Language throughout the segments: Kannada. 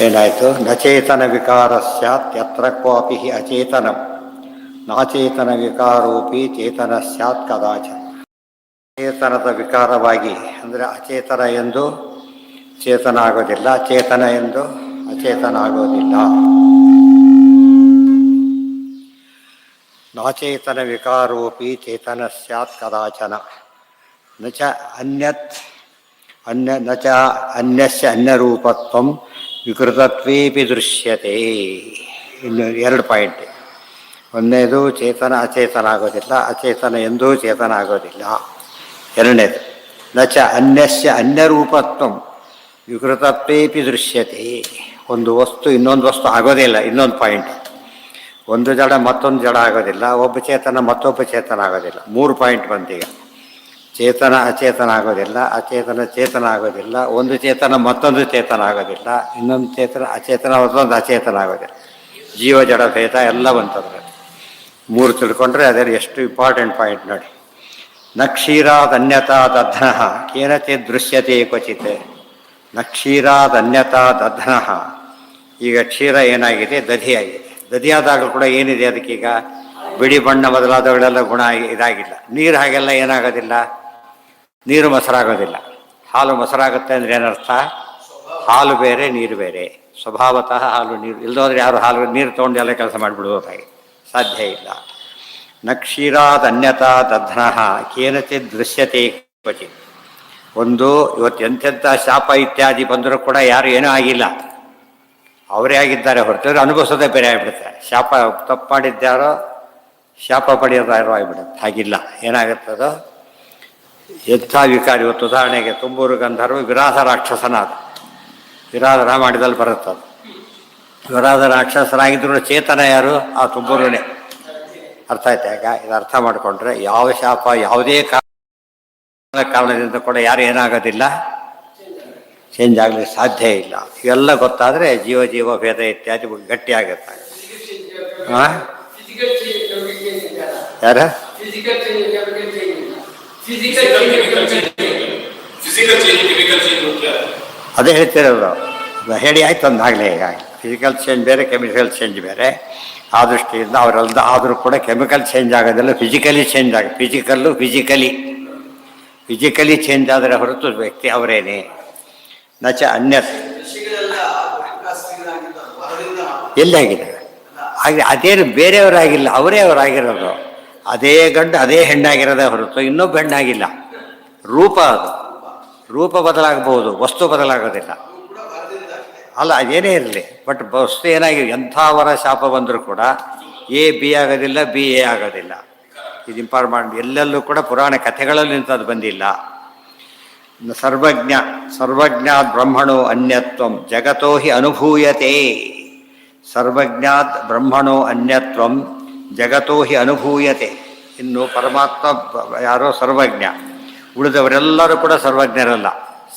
ಏನಾಯಿತು? ನಚೇತನ ವಿಕಾರ ಸ್ಯಾತ್ ಯತ್ರ ಕ್ವಾಪಿ ಹಿ ಅಚೇತನಂ ನಾಚೇತನ ವಿಕಾರೋಪಿ ಚೇತನ ಸ್ಯಾತ್ ಕದಾಚ. ಚೇತನದ ವಿಕಾರವಾಗಿ ಅಂದರೆ ಅಚೇತನ ಎಂದು ಚೇತನ ಆಗೋದಿಲ್ಲ, ಚೇತನ ಎಂದು ಅಚೇತನ ಆಗೋದಿಲ್ಲ. ನಾಚೇತನ ವಿಕಾರೋಪಿ ಚೇತನ ಸ್ಯಾತ್ ಕದಾಚನ. ನ ಚ ಅನ್ಯತ್ ನ ಚ ಅನ್ಯಸ್ಯ ಅನ್ಯರೂಪತ್ವಂ ವಿಕೃತತ್ವೇಪಿ ದೃಶ್ಯತೆ. ಇನ್ನು 2 ಪಾಯಿಂಟ್. ಒಂದನೇದು ಚೇತನ ಅಚೇತನ ಆಗೋದಿಲ್ಲ, ಅಚೇತನ ಎಂದೂ ಚೇತನ ಆಗೋದಿಲ್ಲ. ಎರಡನೇದು ನ ಚ ಅನ್ಯಸ್ಯ ಅನ್ಯರೂಪತ್ವಂ ವಿಕೃತತ್ವೇಪಿ ದೃಶ್ಯತೆ. ಒಂದು ವಸ್ತು ಇನ್ನೊಂದು ವಸ್ತು ಆಗೋದೇ ಇಲ್ಲ. ಇನ್ನೊಂದು ಪಾಯಿಂಟ್. ಒಂದು ಜಡ ಮತ್ತೊಂದು ಜಡ ಆಗೋದಿಲ್ಲ, ಒಬ್ಬ ಚೇತನ ಮತ್ತೊಬ್ಬ ಚೇತನ ಆಗೋದಿಲ್ಲ. 3 ಪಾಯಿಂಟ್ ಬಂತೀಗ. ಚೇತನ ಅಚೇತನ ಆಗೋದಿಲ್ಲ, ಅಚೇತನ ಚೇತನ ಆಗೋದಿಲ್ಲ, ಒಂದು ಚೇತನ ಮತ್ತೊಂದು ಚೇತನ ಆಗೋದಿಲ್ಲ, ಇನ್ನೊಂದು ಚೇತನ ಅಚೇತನ ಮತ್ತೊಂದು ಅಚೇತನ ಆಗೋದಿಲ್ಲ. ಜೀವ ಜಡ ಭೇದ ಎಲ್ಲ ಬಂತಂದ್ರೆ 3 ತಿಳ್ಕೊಂಡ್ರೆ ಅದೇ ಎಷ್ಟು ಇಂಪಾರ್ಟೆಂಟ್ ಪಾಯಿಂಟ್ ನೋಡಿ. ನ ಕ್ಷೀರಾದನ್ಯತಾ ದಧ್ನಃ ಕೇನಚಿತ್ ದೃಶ್ಯತೆ ಕ್ವಚಿತ್. ನ ಕ್ಷೀರಾದನ್ಯತಾ ದಧ್ನಃ. ಈಗ ಕ್ಷೀರ ಏನಾಗಿದೆ? ದಧಿಯಾಗಿದೆ. ದಧಿಯಾದಾಗಲೂ ಕೂಡ ಏನಿದೆ ಅದಕ್ಕೀಗ? ಬಿಳಿ ಬಣ್ಣ ಮೊದಲಾದವುಗಳೆಲ್ಲ ಗುಣ ಇದಾಗಿಲ್ಲ. ನೀರು ಹಾಗೆಲ್ಲ ಏನಾಗೋದಿಲ್ಲ, ನೀರು ಮೊಸರಾಗೋದಿಲ್ಲ. ಹಾಲು ಮೊಸರಾಗುತ್ತೆ ಅಂದರೆ ಏನರ್ಥ? ಹಾಲು ಬೇರೆ ನೀರು ಬೇರೆ. ಸ್ವಭಾವತಃ ಹಾಲು ನೀರು ಇಲ್ಲದೋದ್ರೆ ಯಾರು ಹಾಲು ನೀರು ತೊಗೊಂಡು ಎಲ್ಲ ಕೆಲಸ ಮಾಡಿಬಿಡ್ಬೋದು, ಹಾಗೆ ಸಾಧ್ಯ ಇಲ್ಲ. ನ ಕ್ಷೀರಾದನ್ಯತಾ ದಧ್ನಃ ಕೇನಚಿತ್ ದೃಶ್ಯತೆ ಕ್ವಚಿತ್. ಒಂದು ಇವತ್ತು ಎಂಥೆಂಥ ಶಾಪ ಇತ್ಯಾದಿ ಬಂದರೂ ಕೂಡ ಯಾರು ಏನೂ ಆಗಿಲ್ಲ, ಅವರೇ ಆಗಿದ್ದಾರೆ ಹೊರತು ಅನುಭವಿಸೋದೇ ಬೇರೆ ಆಗಿಬಿಡುತ್ತೆ. ಶಾಪ ತಪ್ಪು ಮಾಡಿದ್ದಾರೋ ಶಾಪ ಪಡೆಯೋದಾರೋ ಆಗಿಬಿಡುತ್ತೆ. ಹಾಗಿಲ್ಲ. ಏನಾಗುತ್ತದೋ ಎಂಥ ವಿಕಾರ. ಇವತ್ತು ಉದಾಹರಣೆಗೆ ತುಂಬೂರು ಗಂಧರ್ವ ವಿರಾಧ ರಾಕ್ಷಸನಾದ. ವಿರಾಧ ರಾಮಾಯಣದಲ್ಲಿ ಬರುತ್ತದು. ವಿರಾಧ ರಾಕ್ಷಸನಾಗಿದ್ರು ಚೇತನ ಯಾರು? ಆ ತುಂಬೂರನೇ. ಅರ್ಥ ಆಯ್ತಾ? ಈಗ ಇದು ಅರ್ಥ ಮಾಡಿಕೊಂಡ್ರೆ ಯಾವ ಶಾಪ ಯಾವುದೇ ಕಾರಣದಿಂದ ಕೂಡ ಯಾರು ಏನಾಗೋದಿಲ್ಲ, ಚೇಂಜ್ ಆಗಲಿಕ್ಕೆ ಸಾಧ್ಯ ಇಲ್ಲ. ಇವೆಲ್ಲ ಗೊತ್ತಾದರೆ ಜೀವ ಭೇದ ಇತ್ಯಾದಿ ಗಟ್ಟಿಯಾಗುತ್ತೆ. ಹಾಂ, ಯಾರ ಅದೇ ಹೇಳ್ತಿರೋದು. ಹೇಳಿ ಆಯ್ತು ಅಂದಾಗಲೇ. ಈಗ ಫಿಸಿಕಲ್ ಚೇಂಜ್ ಬೇರೆ, ಕೆಮಿಕಲ್ ಚೇಂಜ್ ಬೇರೆ. ಆ ದೃಷ್ಟಿಯಿಂದ ಅವರೆಲ್ಲ ಆದರೂ ಕೂಡ ಕೆಮಿಕಲ್ ಚೇಂಜ್ ಆಗೋದಿಲ್ಲ, ಫಿಸಿಕಲಿ ಚೇಂಜ್ ಆಗುತ್ತೆ. ಫಿಸಿಕಲಿ ಚೇಂಜ್ ಆದರೆ ಹೊರತು ವ್ಯಕ್ತಿ ಅವರೇನೆ. ನಚ ಅನ್ಯತ್ ಎಲ್ಲಿ ಆಗಿದೆ? ಹಾಗೆ ಅದೇನು ಬೇರೆಯವರಾಗಿಲ್ಲ, ಅವರೇ ಅವರಾಗಿರೋದು. ಅದೇ ಗಂಡು ಅದೇ ಹೆಣ್ಣಾಗಿರೋದೇ ಹೊರತು ಇನ್ನೊಬ್ಬ ಹೆಣ್ಣಾಗಿಲ್ಲ. ರೂಪ ಅದು. ರೂಪ ಬದಲಾಗಬಹುದು, ವಸ್ತು ಬದಲಾಗೋದಿಲ್ಲ. ಅಲ್ಲ, ಅದೇನೇ ಇರಲಿ, ಬಟ್ ವಸ್ತು ಏನಾಗಿದೆ? ಎಂಥವರ ಶಾಪ ಬಂದರೂ ಕೂಡ ಎ ಬಿ ಆಗೋದಿಲ್ಲ, ಬಿ ಎ ಆಗೋದಿಲ್ಲ. ಇದು ಇಂಪಾರ್ಟೆಂಟ್. ಎಲ್ಲೆಲ್ಲೂ ಕೂಡ ಪುರಾಣ ಕಥೆಗಳಲ್ಲಿ ಇಂಥದ್ದು ಬಂದಿಲ್ಲ. ಸರ್ವಜ್ಞಾತ್ ಬ್ರಹ್ಮಣೋ ಅನ್ಯತ್ವಂ ಜಗತೋ ಹಿ ಅನುಭೂಯತೆ. ಸರ್ವಜ್ಞಾತ್ ಬ್ರಹ್ಮಣೋ ಅನ್ಯತ್ವಂ ಜಗತೋ ಹಿ ಅನುಭೂಯತೆ. ಇನ್ನು ಪರಮಾತ್ಮ ಯಾರೋ ಸರ್ವಜ್ಞ, ಉಳಿದವರೆಲ್ಲರೂ ಕೂಡ ಸರ್ವಜ್ಞರಲ್ಲ.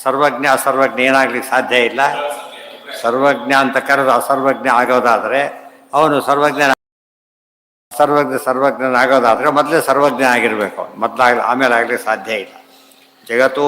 ಸರ್ವಜ್ಞ ಅಸರ್ವಜ್ಞ ಏನಾಗ್ಲಿಕ್ಕೆ ಸಾಧ್ಯ ಇಲ್ಲ. ಸರ್ವಜ್ಞ ಅಂತ ಕರೆದು ಅಸರ್ವಜ್ಞ ಆಗೋದಾದರೆ ಅವನು ಸರ್ವಜ್ಞನಾಗೋದಾದರೆ ಮೊದಲೇ ಸರ್ವಜ್ಞ ಆಗಿರಬೇಕು. ಆಮೇಲೆ ಆಗ್ಲಿಕ್ಕೆ ಸಾಧ್ಯ ಇಲ್ಲ. ಜಗತ್ತೋ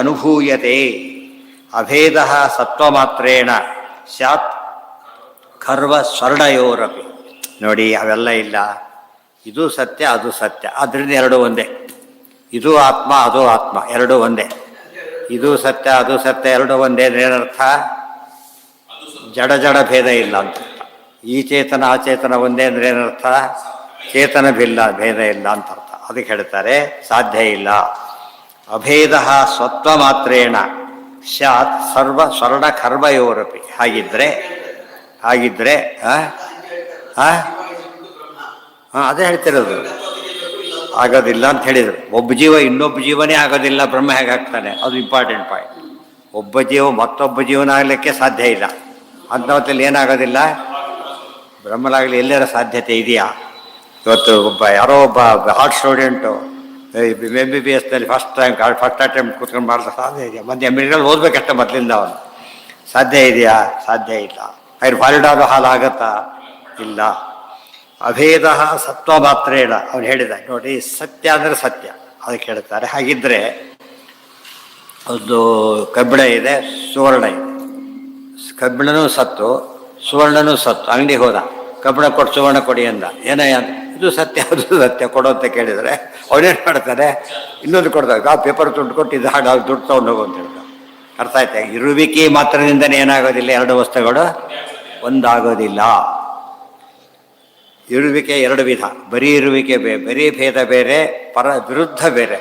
ಅನುಭೂಯತೆ ಅಭೇದ ಸತ್ವಮಾತ್ರೇಣ ಸ್ಯಾತ್ ಖರ್ವ ಸ್ವರ್ಣಯೋರಪಿ. ನೋಡಿ ಅವೆಲ್ಲ ಇಲ್ಲ, ಇದು ಸತ್ಯ ಅದು ಸತ್ಯ, ಆದ್ದರಿಂದ ಎರಡೂ ಒಂದೇ. ಇದು ಆತ್ಮ ಅದು ಆತ್ಮ ಎರಡೂ ಒಂದೇ. ಇದು ಸತ್ಯ ಅದು ಸತ್ಯ ಎರಡೂ ಒಂದೇ ಅಂದ್ರೆ ಏನರ್ಥ? ಜಡ ಜಡ ಭೇದ ಇಲ್ಲ ಅಂತ. ಈ ಚೇತನ ಆ ಚೇತನ ಒಂದೇ ಅಂದ್ರೆ ಏನರ್ಥ? ಚೇತನ ಭೇದ ಇಲ್ಲ ಅಂತ ಅರ್ಥ. ಅದಕ್ಕೆ ಹೇಳ್ತಾರೆ ಸಾಧ್ಯ ಇಲ್ಲ. ಅಭೇದ ಸ್ವತ್ವ ಮಾತ್ರೇಣ ಸ್ಯಾತ್ ಸರ್ವ ಸ್ವರ್ಣ ಕರ್ಮಯೋರಪಿ. ಹಾಗಿದ್ರೆ ಅದೇ ಹೇಳ್ತಿರೋದು, ಆಗೋದಿಲ್ಲ ಅಂತ ಹೇಳಿದರು. ಒಬ್ಬ ಜೀವ ಇನ್ನೊಬ್ಬ ಜೀವನೇ ಆಗೋದಿಲ್ಲ, ಬ್ರಹ್ಮ ಹೇಗಾಗ್ತಾನೆ? ಅದು ಇಂಪಾರ್ಟೆಂಟ್ ಪಾಯಿಂಟ್. ಒಬ್ಬ ಜೀವ ಮತ್ತೊಬ್ಬ ಜೀವನ ಆಗಲಿಕ್ಕೆ ಸಾಧ್ಯ ಇಲ್ಲ. ಅಂಥವತ್ತಲ್ಲಿ ಏನಾಗೋದಿಲ್ಲ? ಬ್ರಹ್ಮನಾಗಲಿ ಎಲ್ಲರ ಸಾಧ್ಯತೆ ಇದೆಯಾ? ಇವತ್ತು ಯಾರೋ ಒಬ್ಬ heart student MBBS first attempt ಕೂತ್ಕೊಂಡು ಮಾಡಿದ್ರೆ ಸಾಧ್ಯ ಇದೆಯಾ? ಮತ್ತೆ MBA ಓದ್ಬೇಕಷ್ಟೆ ಮೊದಲಿಂದ ಅವನು. ಸಾಧ್ಯ ಇದೆಯಾ? ಸಾಧ್ಯ ಇಲ್ಲ. ವ್ಯಾಲಿಡ್ ಆದ ಹಾಲಾಗತ್ತಾ? ಇಲ್ಲ. ಅಭೇದ ಸತ್ವ ಮಾತ್ರೇಣ ಅವನು ಹೇಳಿದ. ನೋಡಿ, ಸತ್ಯ ಅಂದರೆ ಸತ್ಯ, ಅದಕ್ಕೆ ಹೇಳ್ತಾರೆ. ಹಾಗಿದ್ರೆ ಒಂದು ಕಬ್ಬಿಣ ಇದೆ, ಸುವರ್ಣ ಇದೆ. ಕಬ್ಬಿಣನೂ ಸತ್ತು, ಸುವರ್ಣನೂ ಸತ್ತು. ಅಂಗಡಿಗೆ ಹೋದ, ಕಬ್ಬಿಣ ಕೊಟ್ಟು ಸುವರ್ಣ ಕೊಡಿ ಅಂದ. ಏನಯ್ಯ? ಇದು ಸತ್ಯ ಅದು ಸತ್ಯ ಕೊಡು ಅಂತ ಕೇಳಿದರೆ ಅವನೇನು ಮಾಡ್ತಾನೆ? ಇನ್ನೊಂದು ಕೊಡ್ದಾಗ ಆ ಪೇಪರ್ ದುಡ್ಡು ಕೊಟ್ಟು ಇದು ಹಾಡು ದುಡ್ಡು ತೊಗೊಂಡು ಹೋಗು ಅಂತ ಹೇಳ್ತಾರೆ. ಅರ್ಥ ಆಯ್ತಾ? ಇರುವಿಕೆ ಮಾತ್ರದಿಂದನೇ ಏನಾಗೋದಿಲ್ಲ, ಎರಡು ವಸ್ತುಗಳು ಒಂದಾಗೋದಿಲ್ಲ. ಇರುವಿಕೆ ಎರಡು ವಿಧ, ಬರೀ ಇರುವಿಕೆ ಬೇರೆ, ಬರೀ ಭೇದ ಬೇರೆ, ವಿರುದ್ಧ ಬೇರೆ.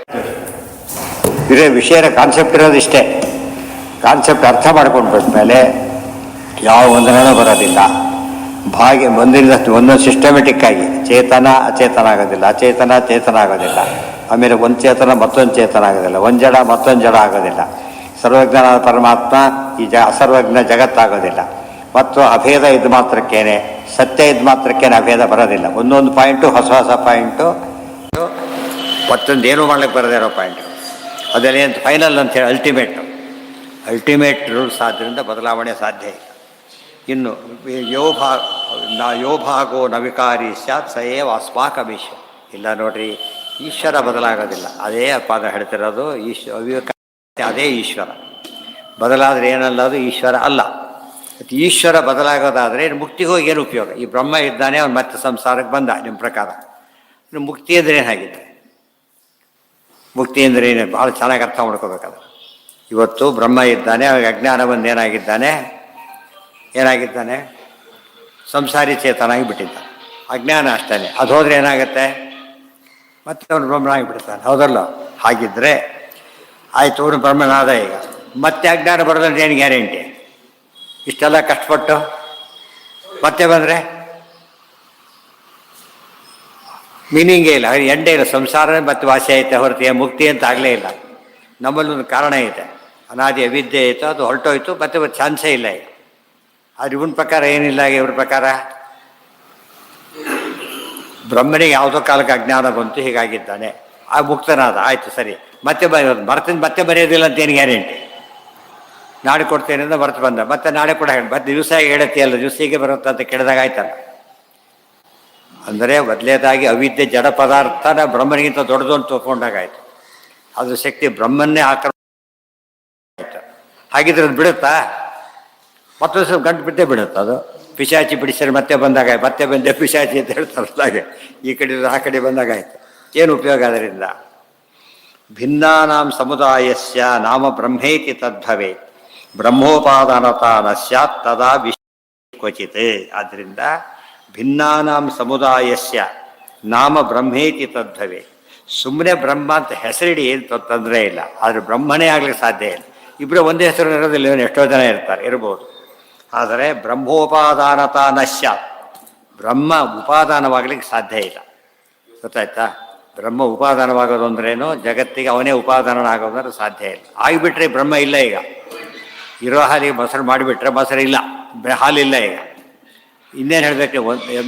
ವಿಷಯದ ಕಾನ್ಸೆಪ್ಟ್ ಇರೋದು ಇಷ್ಟೇ. ಕಾನ್ಸೆಪ್ಟ್ ಅರ್ಥ ಮಾಡ್ಕೊಂಡು ಬಂದಮೇಲೆ ಯಾವ ವಂದನೂ ಬರೋದಿಲ್ಲ. ಒಂದರಿಂದ ಒಂದೊಂದು ಸಿಸ್ಟಮೆಟಿಕ್ ಆಗಿ ಚೇತನ ಅಚೇತನ ಆಗೋದಿಲ್ಲ, ಅಚೇತನ ಚೇತನ ಆಗೋದಿಲ್ಲ. ಆಮೇಲೆ ಒಂದು ಚೇತನ ಮತ್ತೊಂದು ಚೇತನ ಆಗೋದಿಲ್ಲ, ಒಂದು ಜಡ ಮತ್ತೊಂದು ಜಡ ಆಗೋದಿಲ್ಲ. ಸರ್ವಜ್ಞನಾದ ಪರಮಾತ್ಮ ಈ ಅಸರ್ವಜ್ಞ ಜಗತ್ತಾಗೋದಿಲ್ಲ. ಮತ್ತು ಅಭೇದ ಇದ್ದು ಮಾತ್ರಕ್ಕೇನೆ, ಸತ್ಯ ಇದ್ದು ಮಾತ್ರಕ್ಕೇನೆ ಅಭೇದ ಬರೋದಿಲ್ಲ. ಒಂದೊಂದು ಪಾಯಿಂಟು ಹೊಸ ಹೊಸ ಪಾಯಿಂಟು, ಮತ್ತೊಂದು ಏನೂ ಮಾಡ್ಲಿಕ್ಕೆ ಬರದೇ ಇರೋ ಪಾಯಿಂಟು. ಅದರಲ್ಲಿ ಫೈನಲ್ ಅಂತೇಳಿ ಅಲ್ಟಿಮೇಟ್ ರೂಲ್ಸ್. ಆದ್ದರಿಂದ ಬದಲಾವಣೆ ಸಾಧ್ಯ ಇಲ್ಲ. ಇನ್ನು ಯೋಭಾಗೋ ನವಿಕಾರಿ ಸ್ಯಾತ್ ಸಯೇವ ಅಸ್ಮಾಕಮೀಶ್ವ. ಇಲ್ಲ ನೋಡ್ರಿ, ಈಶ್ವರ ಬದಲಾಗೋದಿಲ್ಲ. ಅದೇ ಪಾದ ಹೇಳ್ತಿರೋದು. ಅದೇ ಈಶ್ವರ. ಬದಲಾದರೆ ಏನಲ್ಲ, ಅದು ಈಶ್ವರ ಅಲ್ಲ. ಈಶ್ವರ ಬದಲಾಗೋದಾದರೆ ಮುಕ್ತಿಗೆ ಹೋಗಿ ಏನು ಉಪಯೋಗ? ಈ ಬ್ರಹ್ಮ ಇದ್ದಾನೆ, ಅವನು ಮತ್ತೆ ಸಂಸಾರಕ್ಕೆ ಬಂದ. ನಿಮ್ಮ ಪ್ರಕಾರ ಮುಕ್ತಿ ಅಂದರೆ ಏನಾಗಿದೆ? ಮುಕ್ತಿ ಅಂದರೆ ಏನು? ಭಾಳ ಚೆನ್ನಾಗಿ ಅರ್ಥ ಮಾಡ್ಕೋಬೇಕಾದ್ರೆ, ಇವತ್ತು ಬ್ರಹ್ಮ ಇದ್ದಾನೆ, ಅವಾಗ ಅಜ್ಞಾನ ಬಂದು ಏನಾಗಿದ್ದಾನೆ? ಸಂಸಾರಿ ಚೇತನಾಗಿ ಬಿಟ್ಟಿದ್ದಾನೆ. ಅಜ್ಞಾನ ಅಷ್ಟೇ. ಅದು ಹೋದರೆ ಏನಾಗುತ್ತೆ? ಮತ್ತೆ ಅವನು ಬ್ರಹ್ಮನಾಗಿ ಬಿಡ್ತಾನೆ. ಹೌದಲ್ಲ? ಹಾಗಿದ್ರೆ ಆಯಿತು, ಅವನು ಬ್ರಹ್ಮನಾದ. ಈಗ ಮತ್ತೆ ಅಜ್ಞಾನ ಬರೋದಂದ್ರೆ ಏನು ಗ್ಯಾರಂಟಿ? ಇಷ್ಟೆಲ್ಲ ಕಷ್ಟಪಟ್ಟು ಮತ್ತೆ ಬಂದರೆ ಮೀನಿಂಗೇ ಇಲ್ಲ, ಎಂಡೇ ಇಲ್ಲ. ಸಂಸಾರ ಮತ್ತೆ ವಾಸಿ ಐತೆ ಹೊರತು ಮುಕ್ತಿ ಅಂತ ಆಗಲೇ ಇಲ್ಲ. ನಮ್ಮಲ್ಲಿ ಒಂದು ಕಾರಣ ಇದೆ, ಅನಾದಿ ಅವಿದ್ಯೆ ಇತ್ತು, ಅದು ಹೊರಟೋಯ್ತು, ಮತ್ತೆ ಒಂದು ಚಾನ್ಸೇ ಇಲ್ಲ ಈಗ. ಆದ್ರೆ ಇವನ ಪ್ರಕಾರ ಏನಿಲ್ಲ. ಇವ್ರ ಪ್ರಕಾರ ಬ್ರಹ್ಮನಿಗೆ ಯಾವುದೋ ಕಾಲಕ್ಕೆ ಅಜ್ಞಾನ ಬಂತು, ಹೀಗಾಗಿದ್ದಾನೆ, ಆ ಮುಕ್ತನಾದ. ಆಯಿತು ಸರಿ, ಮತ್ತೆ ಮರ್ತಿಂದ ಮತ್ತೆ ಬರೆಯೋದಿಲ್ಲ ಅಂತ ಏನು ಗ್ಯಾರಂಟಿ? ನಾಳೆ ಕೊಡ್ತೇನೆ ಅಂತ ಮರ್ತು ಬಂದ, ಮತ್ತೆ ನಾಳೆ ಕೂಡ ಹೇಳಿ, ಮತ್ತೆ ದಿವಸ ಹೇಳತ್ತೆ ಅಲ್ಲ, ದಿವಸಿಗೆ ಬರುತ್ತೆ ಅಂತ ಕೇಳಿದಾಗ ಆಯ್ತಲ್ಲ. ಅಂದರೆ ಮೊದಲೇದಾಗಿ ಅವಿದ್ಯೆ ಜಡ ಪದಾರ್ಥನ ಬ್ರಹ್ಮನಿಗಿಂತ ದೊಡ್ಡದು ಅಂತ ತಗೊಂಡಾಗಾಯ್ತು. ಅದು ಶಕ್ತಿ ಬ್ರಹ್ಮನ್ನೇ ಆಕ್ರಮಣ ಆಯಿತು. ಹಾಗಿದ್ರೆ ಅದು ಬಿಡುತ್ತಾ? ಮತ್ತೊಂದು ಸ್ವಲ್ಪ ಗಂಟು ಬಿಟ್ಟೇ ಬಿಡುತ್ತೆ. ಅದು ಪಿಶಾಚಿ ಬಿಡಿಸಿದ್ರೆ ಮತ್ತೆ ಬಂದಾಗ ಮತ್ತೆ ಬಂದೆ ಪಿಶಾಚಿ ಅಂತ ಹೇಳ್ತಾರಲ್ಲ ಹಾಗೆ, ಈ ಕಡೆ ಆ ಕಡೆ ಬಂದಾಗ ಆಯಿತು. ಏನು ಉಪಯೋಗ ಅದರಿಂದ? ಭಿನ್ನಾನಾಂ ಸಮುದಾಯಸ್ಯ ನಾಮ ಬ್ರಹ್ಮೇತಿ ತದ್ಭವೇ ಬ್ರಹ್ಮೋಪಾದಾನತಾ ನ ಸ್ಯಾತ್ ತದಾ ಕ್ವಚಿತ್. ಆದ್ದರಿಂದ ಭಿನ್ನಾನಾಂ ಸಮುದಾಯಸ್ಯ ನಾಮ ಬ್ರಹ್ಮೇತಿ ತದ್ಭವೇ. ಸುಮ್ಮನೆ ಬ್ರಹ್ಮ ಅಂತ ಹೆಸರಿಡಿ ಏನು ತೊಂದರೆ ಇಲ್ಲ, ಆದರೆ ಬ್ರಹ್ಮನೇ ಆಗ್ಲಿಕ್ಕೆ ಸಾಧ್ಯ ಇಲ್ಲ. ಇಬ್ಬರು ಒಂದೇ ಹೆಸರು ಇರೋದಿಲ್ಲ, ಎಷ್ಟೋ ಜನ ಇರ್ಬೋದು. ಆದರೆ ಬ್ರಹ್ಮೋಪಾದಾನತಾ ನ ಸ್ಯಾತ್, ಬ್ರಹ್ಮ ಉಪಾದಾನವಾಗಲಿಕ್ಕೆ ಸಾಧ್ಯ ಇಲ್ಲ. ಗೊತ್ತಾಯ್ತಾ? ಬ್ರಹ್ಮ ಉಪಾದಾನವಾಗೋದು ಅಂದ್ರೇನು? ಜಗತ್ತಿಗೆ ಅವನೇ ಉಪಾದಾನನಾಗೋದಂದ್ರೆ ಸಾಧ್ಯ ಇಲ್ಲ. ಆಗಿಬಿಟ್ರೆ ಬ್ರಹ್ಮ ಇಲ್ಲ. ಈಗ ಇರೋ ಹಾಲಿಗೆ ಮೊಸರು ಮಾಡಿಬಿಟ್ರೆ ಮೊಸರು ಇಲ್ಲ, ಹಾಲಿಲ್ಲ. ಈಗ ಇನ್ನೇನು ಹೇಳಬೇಕು?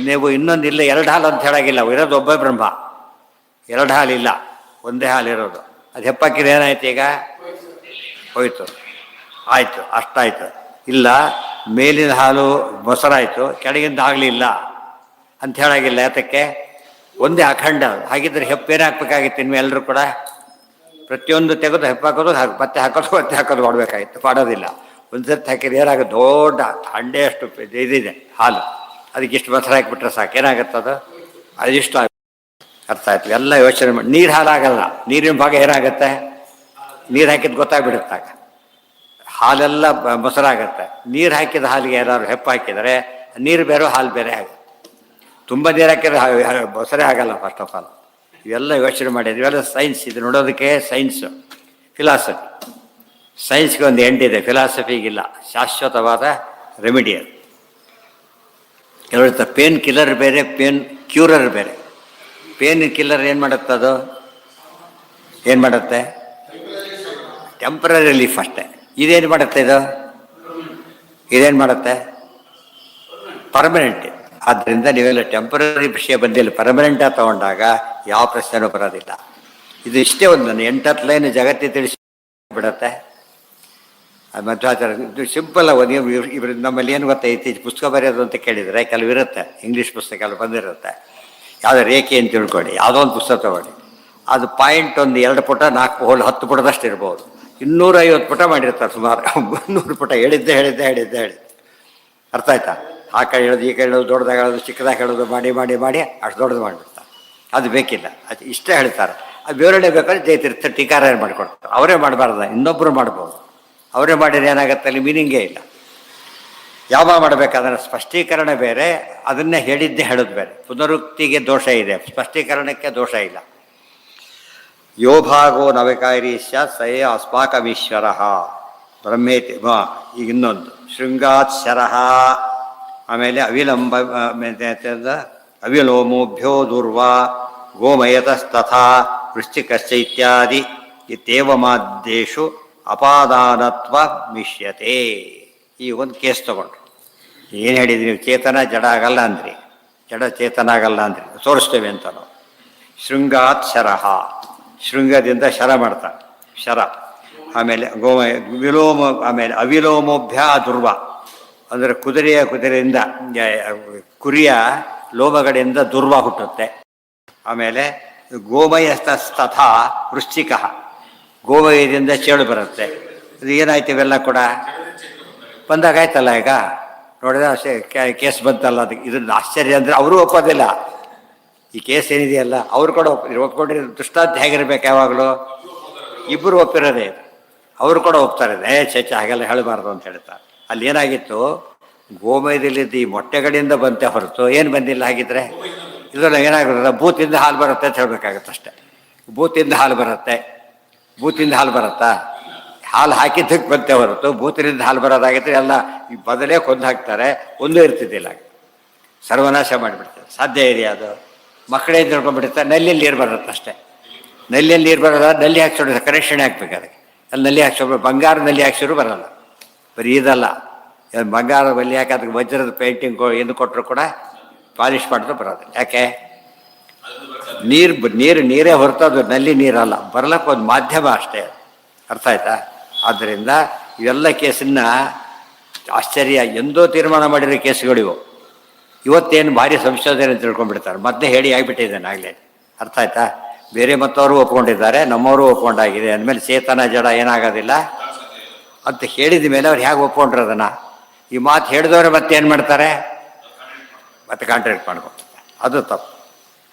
ನೀವು ಇನ್ನೊಂದು ಇಲ್ಲ, ಎರಡು ಹಾಲು ಅಂತ ಹೇಳಾಗಿಲ್ಲ. ಇರೋದು ಒಬ್ಬ ಬ್ರಹ್ಮ, ಎರಡು ಹಾಲಿಲ್ಲ, ಒಂದೇ ಹಾಲಿರೋದು. ಅದು ಹೆಪ್ಪಾಕಿದ್ರೆ ಏನಾಯ್ತು? ಈಗ ಹೋಯ್ತು, ಆಯಿತು, ಅಷ್ಟಾಯ್ತು. ಇಲ್ಲ, ಮೇಲಿನ ಹಾಲು ಮೊಸರಾಯಿತು, ಕೆಳಗಿಂದ ಆಗಲಿಲ್ಲ ಅಂತ ಹೇಳಾಗಿಲ್ಲ. ಯಾತಕ್ಕೆ? ಒಂದೇ ಅಖಂಡ. ಹಾಗಿದ್ರೆ ಹೆಪ್ಪೇನು ಹಾಕ್ಬೇಕಾಗಿತ್ತು? ಇನ್ನು ಎಲ್ಲರೂ ಕೂಡ ಪ್ರತಿಯೊಂದು ತೆಗೆದು ಹೆಪ್ಪಾಕೋದು ಮತ್ತೆ ಹಾಕೋದು ಮತ್ತೆ ಹಾಕೋದು ಮಾಡಬೇಕಾಗಿತ್ತು, ಮಾಡೋದಿಲ್ಲ. ಒಂದು ಸರ್ತಿ ಹಾಕಿದ್ರೆ ಏನಾಗುತ್ತೆ, ದೊಡ್ಡ ಹಂಡೆಯಷ್ಟು ಇದಿದೆ ಹಾಲು, ಅದಕ್ಕೆ ಇಷ್ಟು ಮೊಸರು ಹಾಕಿಬಿಟ್ರೆ ಸಾಕು, ಏನಾಗುತ್ತದು ಅದಿಷ್ಟು ಅರ್ಥ ಆಯ್ತು. ಎಲ್ಲ ಯೋಚನೆ ಮಾಡಿ. ನೀರು ಹಾಲಾಗಲ್ಲ, ನೀರಿನ ಭಾಗ ಏನಾಗುತ್ತೆ, ನೀರು ಹಾಕಿದ್ದು ಗೊತ್ತಾಗ್ಬಿಡುತ್ತಾಗ ಹಾಲೆಲ್ಲ ಮೊಸರಾಗತ್ತೆ. ನೀರು ಹಾಕಿದ ಹಾಲಿಗೆ ಯಾರು ಹೆಪ್ಪು ಹಾಕಿದರೆ ನೀರು ಬೇರೆ ಹಾಲು ಬೇರೆ ಆಗುತ್ತೆ. ತುಂಬ ನೀರು ಹಾಕಿದ್ರೆ ಮೊಸರೇ ಆಗಲ್ಲ ಫಸ್ಟ್ ಆಫ್ ಆಲ್. ಇವೆಲ್ಲ ಯೋಚನೆ ಮಾಡಿದ್ರು. ಇವೆಲ್ಲ ಸೈನ್ಸ್, ಇದು ನೋಡೋದಕ್ಕೆ ಸೈನ್ಸು, ಫಿಲಾಸಫಿ. ಸೈನ್ಸ್ಗೆ ಒಂದು ಎಂಡಿದೆ, ಫಿಲಾಸಫಿಗಿಲ್ಲ. ಶಾಶ್ವತವಾದ ರೆಮಿಡಿ ಅದು. ಹೇಳ್ತಾರೆ ಪೇನ್ ಕಿಲ್ಲರ್ ಬೇರೆ, ಪೇನ್ ಕ್ಯೂರರ್ ಬೇರೆ. ಪೇನ್ ಕಿಲ್ಲರ್ ಏನು ಮಾಡುತ್ತೆ, ಅದು ಏನು ಮಾಡುತ್ತೆ, ಟೆಂಪ್ರರಿ ರಿಲೀಫ್ ಅಷ್ಟೇ. ಇದೇನು ಮಾಡುತ್ತೆ, ಇದೇನು ಮಾಡುತ್ತೆ, ಪರ್ಮನೆಂಟ್. ಆದ್ದರಿಂದ ನೀವೆಲ್ಲ ಟೆಂಪ್ರರಿ ವಿಷಯ ಬಂದಿಲ್ಲ, ಪರ್ಮನೆಂಟಾಗಿ ತಗೊಂಡಾಗ ಯಾವ ಪ್ರಶ್ನೆನೂ ಬರೋದಿಲ್ಲ. ಇದು ಇಷ್ಟೇ ಒಂದು ನನ್ನ 8 ಲೈನ್ ಜಗತ್ತಿ ತಿಳಿಸಿ ಬಿಡುತ್ತೆ. ಅದು ಮಧ್ವಾಚಾರ್ಯ ಇದು ಸಿಂಪಲ್. ಇವರು ನಮ್ಮಲ್ಲಿ ಏನು ಗೊತ್ತಾ, ಇತ್ತೀಚೆ ಪುಸ್ತಕ ಬರೆಯೋದು ಅಂತ ಕೇಳಿದರೆ ಕೆಲವು ಇರುತ್ತೆ, ಇಂಗ್ಲೀಷ್ ಪುಸ್ತಕ ಕೆಲವು ಬಂದಿರುತ್ತೆ. ಯಾವುದೋ ರೇಖೆ ಅಂತ ತಿಳ್ಕೊಳ್ಳಿ, ಯಾವುದೋ ಒಂದು ಪುಸ್ತಕ ತಗೊಳ್ಳಿ, ಅದು ಪಾಯಿಂಟ್ ಒಂದು 2 ಪುಟ 4 ಹೋಲ್ 10 ಪುಟದಷ್ಟು ಇರ್ಬೋದು. 250 ಪುಟ ಮಾಡಿರ್ತಾರೆ ಸುಮಾರು. 300 ಪುಟ ಹೇಳಿದ್ದೆ ಅರ್ಥ ಆಯ್ತಾ? ಆ ಕಡೆ ಹೇಳೋದು, ಈ ಕಡೆ ಹೇಳೋದು, ದೊಡ್ಡದಾಗ ಹೇಳೋದು, ಚಿಕ್ಕದಾಗಿ ಹೇಳೋದು, ಮಾಡಿ ಮಾಡಿ ಮಾಡಿ ಅಷ್ಟು ದೊಡ್ಡದು ಮಾಡಿಬಿಡ್ತಾರೆ. ಅದು ಬೇಕಿಲ್ಲ, ಅದು ಇಷ್ಟೇ ಹೇಳ್ತಾರೆ. ಅದು ವಿವರಣೆ ಬೇಕಾದ್ರೆ ಜಯತೀರ್ಥ ಟೀಕಾರ ಏನು ಮಾಡಿಕೊಡ್ತಾರೆ. ಅವರೇ ಮಾಡಬಾರ್ದ, ಇನ್ನೊಬ್ಬರು ಮಾಡ್ಬೋದು. ಅವರೇ ಮಾಡಿದ್ರೆ ಏನಾಗುತ್ತೆ, ಅಲ್ಲಿ ಮೀನಿಂಗೇ ಇಲ್ಲ. ಯಾವ ಮಾಡಬೇಕಾದ್ರೆ ಸ್ಪಷ್ಟೀಕರಣ ಬೇರೆ, ಅದನ್ನೇ ಹೇಳಿದ್ದೇ ಹೇಳೋದು ಬೇರೆ. ಪುನರುಕ್ತಿಗೆ ದೋಷ ಇದೆ, ಸ್ಪಷ್ಟೀಕರಣಕ್ಕೆ ದೋಷ ಇಲ್ಲ. ಯೋ ಭಾಗೋ ನವಕಾರಿ ಸ್ಯಾತ್ ಸಯೇ ಅಸ್ಮಾಕಮೀಶ್ವರ ಬ್ರಹ್ಮೇತಿ. ಈಗ ಇನ್ನೊಂದು ಶೃಂಗಾತ್ ಶರಃ, ಆಮೇಲೆ ಅವಿಲಂಬ ಅವಿಲೋಮೋಭ್ಯೋ ದುರ್ವಾ ಗೋಮಯತಸ್ತಥಾ ವೃಶ್ಚಿಕಶ್ಚ ಇತ್ಯಾದಿ ಇತ್ಯೇವಮಾದ್ದೇಶು ಅಪಾದಾನತ್ವ ಮಿಷ್ಯತೆ. ಈ ಒಂದು ಕೇಸ್ ತಗೊಂಡ್ರು. ಏನು ಹೇಳಿದ್ರಿ ನೀವು, ಚೇತನ ಜಡ ಆಗಲ್ಲ ಅಂದ್ರಿ, ಜಡ ಚೇತನ ಆಗಲ್ಲ ಅಂದ್ರಿ, ತೋರಿಸ್ತೇವೆ ಅಂತ ನಾವು. ಶೃಂಗಾತ್ ಶರಃ, ಶೃಂಗದಿಂದ ಶರ ಮಾಡ್ತಾನೆ, ಶರ. ಆಮೇಲೆ ವಿಲೋಮ, ಆಮೇಲೆ ಅವಿಲೋಮೋಭ್ಯ ದುರ್ವ ಅಂದರೆ ಕುದುರೆಯಿಂದ ಕುರಿಯ ಲೋಮಗಳಿಂದ ದುರ್ವ ಹುಟ್ಟುತ್ತೆ. ಆಮೇಲೆ ಗೋಮಯಸ್ತಥಾ ವೃಶ್ಚಿಕ, ಗೋಮಯದಿಂದ ಚೇಳು ಬರುತ್ತೆ. ಇದು ಏನಾಯ್ತು, ಇವೆಲ್ಲ ಕೂಡ ಬಂದಾಗಾಯ್ತಲ್ಲ. ಈಗ ನೋಡಿದ್ರೆ ಅಷ್ಟೇ ಕೇಸ್ ಬಂತಲ್ಲ. ಅದಕ್ಕೆ ಇದನ್ನು ಆಶ್ಚರ್ಯ ಅಂದರೆ ಅವರು ಒಪ್ಪೋದಿಲ್ಲ. ಈ ಕೇಸ್ ಏನಿದೆಯಲ್ಲ ಅವ್ರು ಕೂಡ ಒಪ್ಕೊಂಡ್ರೆ ದೃಷ್ಟಾಂತ ಹೇಗಿರ್ಬೇಕು, ಯಾವಾಗಲೂ ಇಬ್ಬರು ಒಪ್ಪಿರೋದೇ. ಅವರು ಕೂಡ ಒಪ್ತಾರೆ, ಚೇಚ ಹಾಗೆಲ್ಲ ಹೇಳಬಾರ್ದು ಅಂತ ಹೇಳ್ತಾರೆ. ಅಲ್ಲಿ ಏನಾಗಿತ್ತು, ಗೋಮಯದಲ್ಲಿದ್ದು ಈ ಮೊಟ್ಟೆಗಳಿಂದ ಬಂತೆ ಹೊರತು ಏನು ಬಂದಿಲ್ಲ. ಹಾಗಿದ್ರೆ ಇದೆಲ್ಲ ಏನಾಗಿರೋದು, ಬೂತಿಂದ ಹಾಲು ಬರುತ್ತೆ ಅಂತ ಹೇಳಬೇಕಾಗತ್ತೆ ಅಷ್ಟೇ. ಬೂತಿಂದ ಹಾಲು ಬರುತ್ತೆ, ಬೂತಿಂದ ಹಾಲು ಬರುತ್ತಾ, ಹಾಲು ಹಾಕಿದ್ದಕ್ಕೆ ಬಂತೆ ಹೊರತು ಬೂತಿನಿಂದ ಹಾಲು ಬರೋದಾಗಿದ್ದರೆ ಎಲ್ಲ ಬದಲೇ ಕೊಂದು ಹಾಕ್ತಾರೆ, ಒಂದೂ ಇರ್ತಿದ್ದಿಲ್ಲ, ಸರ್ವನಾಶ ಮಾಡಿಬಿಡ್ತಾರೆ. ಸಾಧ್ಯ ಇದೆಯಾ ಅದು? ಮಕ್ಕಳೇ ತಿಳ್ಕೊಂಡ್ಬಿಡುತ್ತೆ. ನಲ್ಲಿಯಲ್ಲಿ ನೀರು ಬರುತ್ತೆ ಅಷ್ಟೇ. ನಲ್ಲಿಯಲ್ಲಿ ನೀರು ಬರೋದ, ನಲ್ಲಿ ಹಾಕ್ಸೋಡಿದ್ರೆ ಕನೆಕ್ಷನ್ ಹಾಕ್ಬೇಕು ಅದಕ್ಕೆ. ಅಲ್ಲಿ ನಲ್ಲಿ ಹಾಕ್ಸೋದು, ಬಂಗಾರ ನಲ್ಲಿ ಹಾಕ್ಸಿದ್ರು ಬರೋಲ್ಲ. ಬರೀ ಇದಲ್ಲ, ಬಂಗಾರ ಬಲ್ಲಿ ಹಾಕಿ ಅದಕ್ಕೆ ವಜ್ರದ ಪೇಂಟಿಂಗ್ ಎಂದು ಕೊಟ್ಟರು ಕೂಡ ಪಾಲಿಷ್ ಮಾಡಿದ್ರು ಬರೋದಿಲ್ಲ. ಯಾಕೆ? ನೀರೇ ಹೊರತು ಅದು ನಲ್ಲಿ ನೀರಲ್ಲ, ಬರಲಕ್ಕೆ ಒಂದು ಮಾಧ್ಯಮ ಅಷ್ಟೇ. ಅರ್ಥ ಆಯ್ತಾ? ಆದ್ದರಿಂದ ಇವೆಲ್ಲ ಕೇಸನ್ನ ಆಶ್ಚರ್ಯ, ಎಂದೋ ತೀರ್ಮಾನ ಮಾಡಿರೋ ಕೇಸುಗಳಿವು. ಇವತ್ತೇನು ಭಾರಿ ಸಂಶೋಧನೆ ತಿಳ್ಕೊಂಡ್ಬಿಡ್ತಾರೆ, ಮತ್ತೆ ಹೇಳಿ ಆಗಿಬಿಟ್ಟಿದ್ದಾನೆ ಆಗಲೇ. ಅರ್ಥ ಆಯ್ತಾ? ಬೇರೆ ಮತ್ತವರು ಒಪ್ಕೊಂಡಿದ್ದಾರೆ, ನಮ್ಮವರು ಒಪ್ಕೊಂಡಾಗಿದೆ ಅಂದಮೇಲೆ ಚೇತನ ಜಡ ಏನಾಗೋದಿಲ್ಲ ಅಂತ ಹೇಳಿದ ಮೇಲೆ ಅವ್ರು ಹೇಗೆ ಒಪ್ಕೊಂಡ್ರು ಅದನ್ನು? ಈ ಮಾತು ಹೇಳಿದವರು ಮತ್ತೆ ಏನು ಮಾಡ್ತಾರೆ, ಮತ್ತೆ ಕಾಂಟ್ರಾಕ್ಟ್ ಮಾಡ್ಕೊಳ್ತಾರೆ. ಅದು ತಪ್ಪು.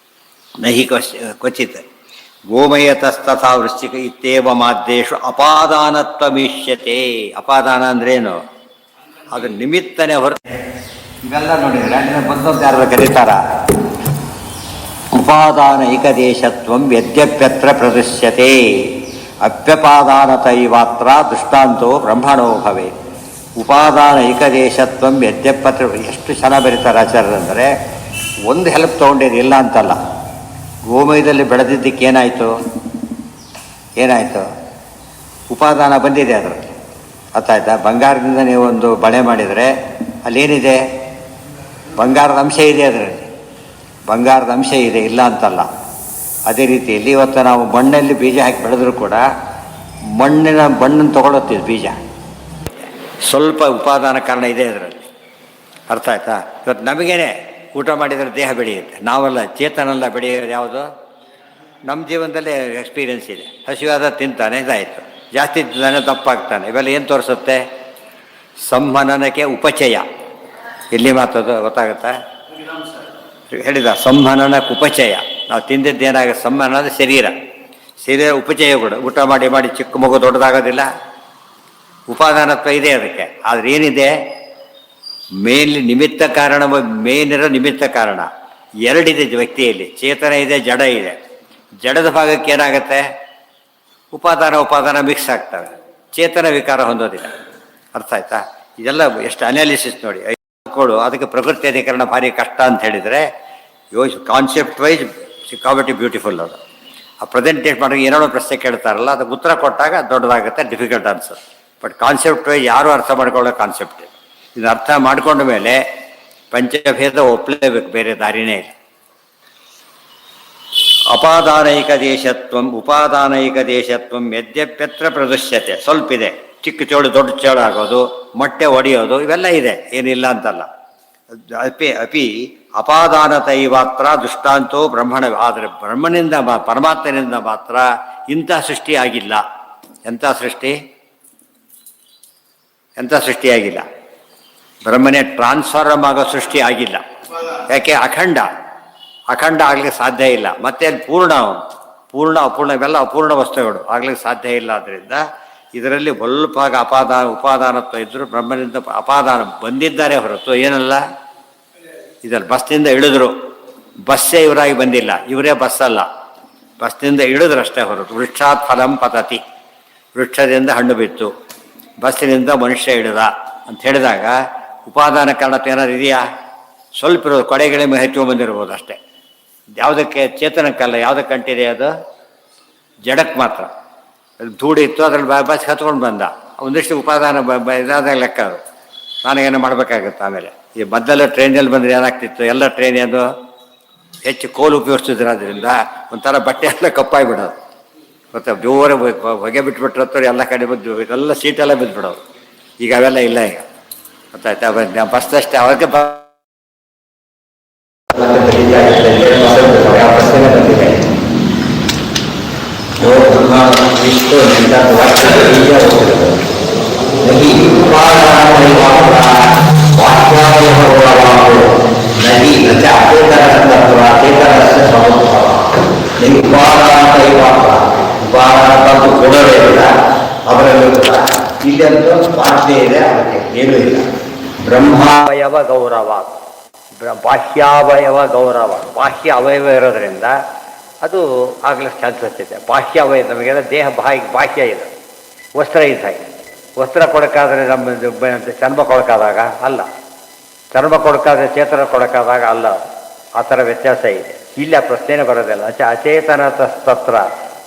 ನಹಿ ಕ್ವಚಿತ್ ಗೋಮಯತಸ್ತಥಾ ವೃಶ್ಚಿಕ ಇತ್ಯೇವ ಮಾದ್ದೇಶು ಅಪಾದಾನತ್ವ ಮೀಷ್ಯತೆ. ಅಪಾದಾನ ಅಂದ್ರೇನು? ಅದು ನಿಮಿತ್ತನೇ ಹೊರತು. ಇವೆಲ್ಲ ನೋಡಿದ್ರೆ ಬಂದದ್ದು ಯಾರು ಕರೀತಾರ? ಉಪಾದಾನ ಏಕದೇಶತ್ವಂ ಯದ್ಯಪ್ಯತ್ರ ಪ್ರದೃಶ್ಯತೆ ಅಪ್ಯಪಾದಾನತೈವಾತ್ರ ದೃಷ್ಟಾಂತೋ ಬ್ರಹ್ಮಣೋ ಭವೆ. ಉಪಾದಾನ ಏಕದೇಶತ್ವಂ ಯದ್ಯಪತ್ರ. ಎಷ್ಟು ಚೆನ್ನಾಗಿ ಬರೀತಾರೆ ಆಚಾರ್ಯರಂದರೆ, ಒಂದು ಹೆಲ್ಪ್ ತೊಗೊಂಡಿದ್ದು ಇಲ್ಲ ಅಂತಲ್ಲ. ಗೋಮಯದಲ್ಲಿ ಬೆಳೆದಿದ್ದಕ್ಕೆ ಏನಾಯಿತು? ಉಪಾದಾನ ಬಂದಿದೆ ಅದರಲ್ಲಿ. ಅರ್ಥ ಆಯ್ತಾ? ಬಂಗಾರದಿಂದ ನೀವು ಒಂದು ಬಳೆ ಮಾಡಿದರೆ ಅಲ್ಲೇನಿದೆ? ಬಂಗಾರದ ಅಂಶ ಇದೆ ಅದರಲ್ಲಿ, ಬಂಗಾರದ ಅಂಶ ಇದೆ, ಇಲ್ಲ ಅಂತಲ್ಲ. ಅದೇ ರೀತಿಯಲ್ಲಿ ಇವತ್ತು ನಾವು ಮಣ್ಣಲ್ಲಿ ಬೀಜ ಹಾಕಿ ಬೆಳೆದ್ರೂ ಕೂಡ ಮಣ್ಣನ್ನು ತೊಗೊಳುತ್ತೀವಿ ಬೀಜ, ಸ್ವಲ್ಪ ಉಪಾದಾನ ಕಾರಣ ಇದೆ ಅದರಲ್ಲಿ. ಅರ್ಥ ಆಯ್ತಾ? ಇವತ್ತು ನಮಗೇನೆ ಊಟ ಮಾಡಿದರೆ ದೇಹ ಬೆಳೆಯುತ್ತೆ, ನಾವಲ್ಲ, ಚೇತನಲ್ಲ ಬೆಳೆಯೋದು ಯಾವುದು? ನಮ್ಮ ಜೀವನದಲ್ಲೇ ಎಕ್ಸ್ಪೀರಿಯೆನ್ಸ್ ಇದೆ. ಹಸಿವಾದ ತಿಂತಾನೆ, ಇದಾಯಿತು. ಜಾಸ್ತಿ ತಿಂತಾನೆ, ತಪ್ಪಾಗ್ತಾನೆ. ಇವೆಲ್ಲ ಏನು ತೋರಿಸುತ್ತೆ? ಸಂಹನನಕ್ಕೆ ಉಪಚಯ. ಎಲ್ಲಿ ಮಾತದು ಗೊತ್ತಾಗುತ್ತಾ? ಹೇಳಿದ ಸಂಹನನಕ್ಕೆ ಉಪಚಯ. ನಾವು ತಿಂದಿದ್ದೇನಾಗುತ್ತೆ? ಸಂಹನನ ಅಂದರೆ ಶರೀರ ಉಪಚಯ ಕೂಡ. ಊಟ ಮಾಡಿ ಮಾಡಿ ಚಿಕ್ಕ ಮಗು ದೊಡ್ಡದಾಗೋದಿಲ್ಲ. ಉಪಾದಾನತ್ವ ಇದೆ ಅದಕ್ಕೆ. ಆದರೆ ಏನಿದೆ? ಮೇಲಿ ನಿಮಿತ್ತ ಕಾರಣ, ಮೇನಿರೋ ನಿಮಿತ್ತ ಕಾರಣ ಎರಡಿದೆ ವ್ಯಕ್ತಿಯಲ್ಲಿ. ಚೇತನ ಇದೆ, ಜಡ ಇದೆ. ಜಡದ ಭಾಗಕ್ಕೆ ಏನಾಗುತ್ತೆ? ಉಪಾದಾನ ಮಿಕ್ಸ್ ಆಗ್ತವೆ. ಚೇತನ ವಿಕಾರ ಹೊಂದೋದಿಲ್ಲ. ಅರ್ಥ ಆಯ್ತಾ? ಇದೆಲ್ಲ ಎಷ್ಟು ಅನಾಲಿಸಿಸ್ ನೋಡಿ. ಅದಕ್ಕೆ ಪ್ರಕೃತಿ ಅಧಿಕರಣ ಭಾರಿ ಕಷ್ಟ ಅಂತ ಹೇಳಿದರೆ, ಕಾನ್ಸೆಪ್ಟ್ ವೈಸ್ ಸಿಕ್ಕಾಬಟ್ಟಿ ಬ್ಯೂಟಿಫುಲ್ ಅದು. ಆ ಪ್ರೆಸೆಂಟೇಟ್ ಮಾಡೋಕೆ ಏನೋ ಪ್ರಶ್ನೆ ಕೇಳ್ತಾರಲ್ಲ, ಅದಕ್ಕೆ ಉತ್ತರ ಕೊಟ್ಟಾಗ ದೊಡ್ಡದಾಗುತ್ತೆ, difficult answer. But concept wise ಯಾರೂ ಅರ್ಥ ಮಾಡ್ಕೊಳ್ಳೋ ಕಾನ್ಸೆಪ್ಟ್ ಇದು. ಇದನ್ನು ಅರ್ಥ ಮಾಡ್ಕೊಂಡ ಮೇಲೆ ಪಂಚಭೇದ ಒಪ್ಪಲೇಬೇಕು, ಬೇರೆ ದಾರಿನೇ ಇಲ್ಲ. ಅಪಾದಾನೈಕ ದೇಶತ್ವಂ ಯದ್ಯಪ್ಯತ್ರ ಪ್ರದೃಶ್ಯತೆ. ಸ್ವಲ್ಪ ಇದೆ, ಚಿಕ್ಕ ಚೋಳು ದೊಡ್ಡ ಚೋಳು ಆಗೋದು, ಮೊಟ್ಟೆ ಒಡೆಯೋದು, ಇವೆಲ್ಲ ಇದೆ, ಏನಿಲ್ಲ ಅಂತಲ್ಲ. ಅಪಿ ಅಪಾದಾನತೈವಾತ್ರ ದೃಷ್ಟಾಂತೋ ಬ್ರಹ್ಮಣ. ಆದರೆ ಬ್ರಹ್ಮನಿಂದ ಪರಮಾತ್ಮನಿಂದ ಮಾತ್ರ ಇಂಥ ಸೃಷ್ಟಿ ಆಗಿಲ್ಲ. ಎಂಥ ಸೃಷ್ಟಿಯಾಗಿಲ್ಲ. ಬ್ರಹ್ಮನೇ ಟ್ರಾನ್ಸ್ಫಾರ್ಮ್ ಆಗೋ ಸೃಷ್ಟಿ ಆಗಿಲ್ಲ. ಯಾಕೆ? ಅಖಂಡ ಆಗ್ಲಿಕ್ಕೆ ಸಾಧ್ಯ ಇಲ್ಲ. ಮತ್ತೆ ಅಲ್ಲಿ ಪೂರ್ಣ ಅಪೂರ್ಣ ಇವೆಲ್ಲ ಅಪೂರ್ಣ ವಸ್ತುಗಳು ಆಗ್ಲಿಕ್ಕೆ ಸಾಧ್ಯ ಇಲ್ಲ. ಆದ್ದರಿಂದ ಇದರಲ್ಲಿ ಸ್ವಲ್ಪ ಉಪಾದಾನತ್ವ ಇದ್ದರೂ ಬ್ರಹ್ಮನಿಂದ ಅಪಾದಾನ ಬಂದಿದ್ದಾರೆ ಹೊರತು ಏನಲ್ಲ. ಇದರಲ್ಲಿ ಬಸ್ನಿಂದ ಇಳಿದ್ರು, ಬಸ್ಸೇ ಇವರಾಗಿ ಬಂದಿಲ್ಲ, ಇವರೇ ಬಸ್ ಅಲ್ಲ. ಬಸ್ನಿಂದ ಇಳಿದ್ರಷ್ಟೇ ಹೊರತು. ವೃಕ್ಷಾತ್ ಫಲಂ ಪತತಿ, ವೃಕ್ಷದಿಂದ ಹಣ್ಣು ಬಿತ್ತು, ಬಸ್ಸಿನಿಂದ ಮನುಷ್ಯ ಇಳಿದ ಅಂತ ಹೇಳಿದಾಗ ಉಪಾದಾನ ಕಾರಣಕ್ಕೆ ಏನಾದ್ರು ಇದೆಯಾ? ಸ್ವಲ್ಪ ಇರೋದು, ಕೊಡೆಗಳೇ ಹೆಚ್ಚುಕೊಂಡ್ಬಂದಿರ್ಬೋದು ಅಷ್ಟೇ. ಯಾವುದಕ್ಕೆ? ಚೇತನಕ್ಕಲ್ಲ. ಯಾವುದಕ್ಕೆ ಅಂಟಿದೆ ಅದು? ಜಡಕ್ಕೆ ಮಾತ್ರ. ಧೂಳು ಇತ್ತು, ಅದ್ರಲ್ಲಿ ಬಸ್ ಹತ್ಕೊಂಡು ಬಂದ, ಒಂದಿಷ್ಟು ಉಪಾದಾನ ಇದಾದಾಗ ಲೆಕ್ಕ ಅದು. ನಾನೇನೋ ಮಾಡಬೇಕಾಗುತ್ತೆ. ಆಮೇಲೆ ಈ ಮೊದಲೆಲ್ಲ ಟ್ರೈನಲ್ಲಿ ಬಂದರೆ ಏನಾಗ್ತಿತ್ತು? ಎಲ್ಲ ಟ್ರೈನ್ ಅದು ಹೆಚ್ಚು ಕೋಲು ಉಪಯೋಗಿಸ್ತಿದ್ರು. ಅದರಿಂದ ಒಂಥರ ಬಟ್ಟೆ ಎಲ್ಲ ಕಪ್ಪಾಗಿಬಿಡೋದು. ಮತ್ತು ಜೋರ ಹೊಗೆ ಬಿಟ್ಬಿಟ್ರತ್ತವ್ರು ಎಲ್ಲ ಕಡೆ ಬಂದು ಎಲ್ಲ ಸೀಟೆಲ್ಲ ಬಿದ್ದುಬಿಡೋದು. ಈಗ ಅವೆಲ್ಲ ಇಲ್ಲ. ಈಗ ಗೊತ್ತಾಯ್ತಾ? ಬಸ್ ಅಷ್ಟೇ. ಅವ್ರಿಗೆ ಕೊಡೋದಿಲ್ಲ. ಅವರಲ್ಲೂ ಕೂಡ ಇಲ್ಲಂತೂ ಸ್ವಾರ್ಥೆ ಇದೆ, ಅದಕ್ಕೆ ಏನೂ ಇಲ್ಲ. ಬ್ರಹ್ಮಾವಯವ ಗೌರವ, ಬಾಹ್ಯಾವಯವ ಗೌರವ. ಬಾಹ್ಯ ಅವಯವ ಇರೋದ್ರಿಂದ ಅದು ಆಗ್ಲಿಕ್ಕೆ ಚಾನ್ಸಸ್ ಇದೆ. ಬಾಹ್ಯ ಅವಯವ ನಮಗೆಲ್ಲ ದೇಹ ಬಾಹ್ಯ ಇದೆ. ವಸ್ತ್ರ ಇದ್ದಾಗೆ ವಸ್ತ್ರ ಕೊಡೋಕ್ಕಾದ್ರೆ ನಮ್ಮ ಚರ್ಮ ಕೊಡೋಕ್ಕಾದಾಗ ಅಲ್ಲ, ಚರ್ಮ ಕೊಡೋಕ್ಕಾದ್ರೆ ಚೇತನ ಕೊಡೋಕ್ಕಾದಾಗ ಅಲ್ಲ. ಆ ಥರ ವ್ಯತ್ಯಾಸ ಇದೆ. ಇಲ್ಲ ಪ್ರಶ್ನೆನೇ ಬರೋದಿಲ್ಲ. ಅಚೇತನ ತತ್ರ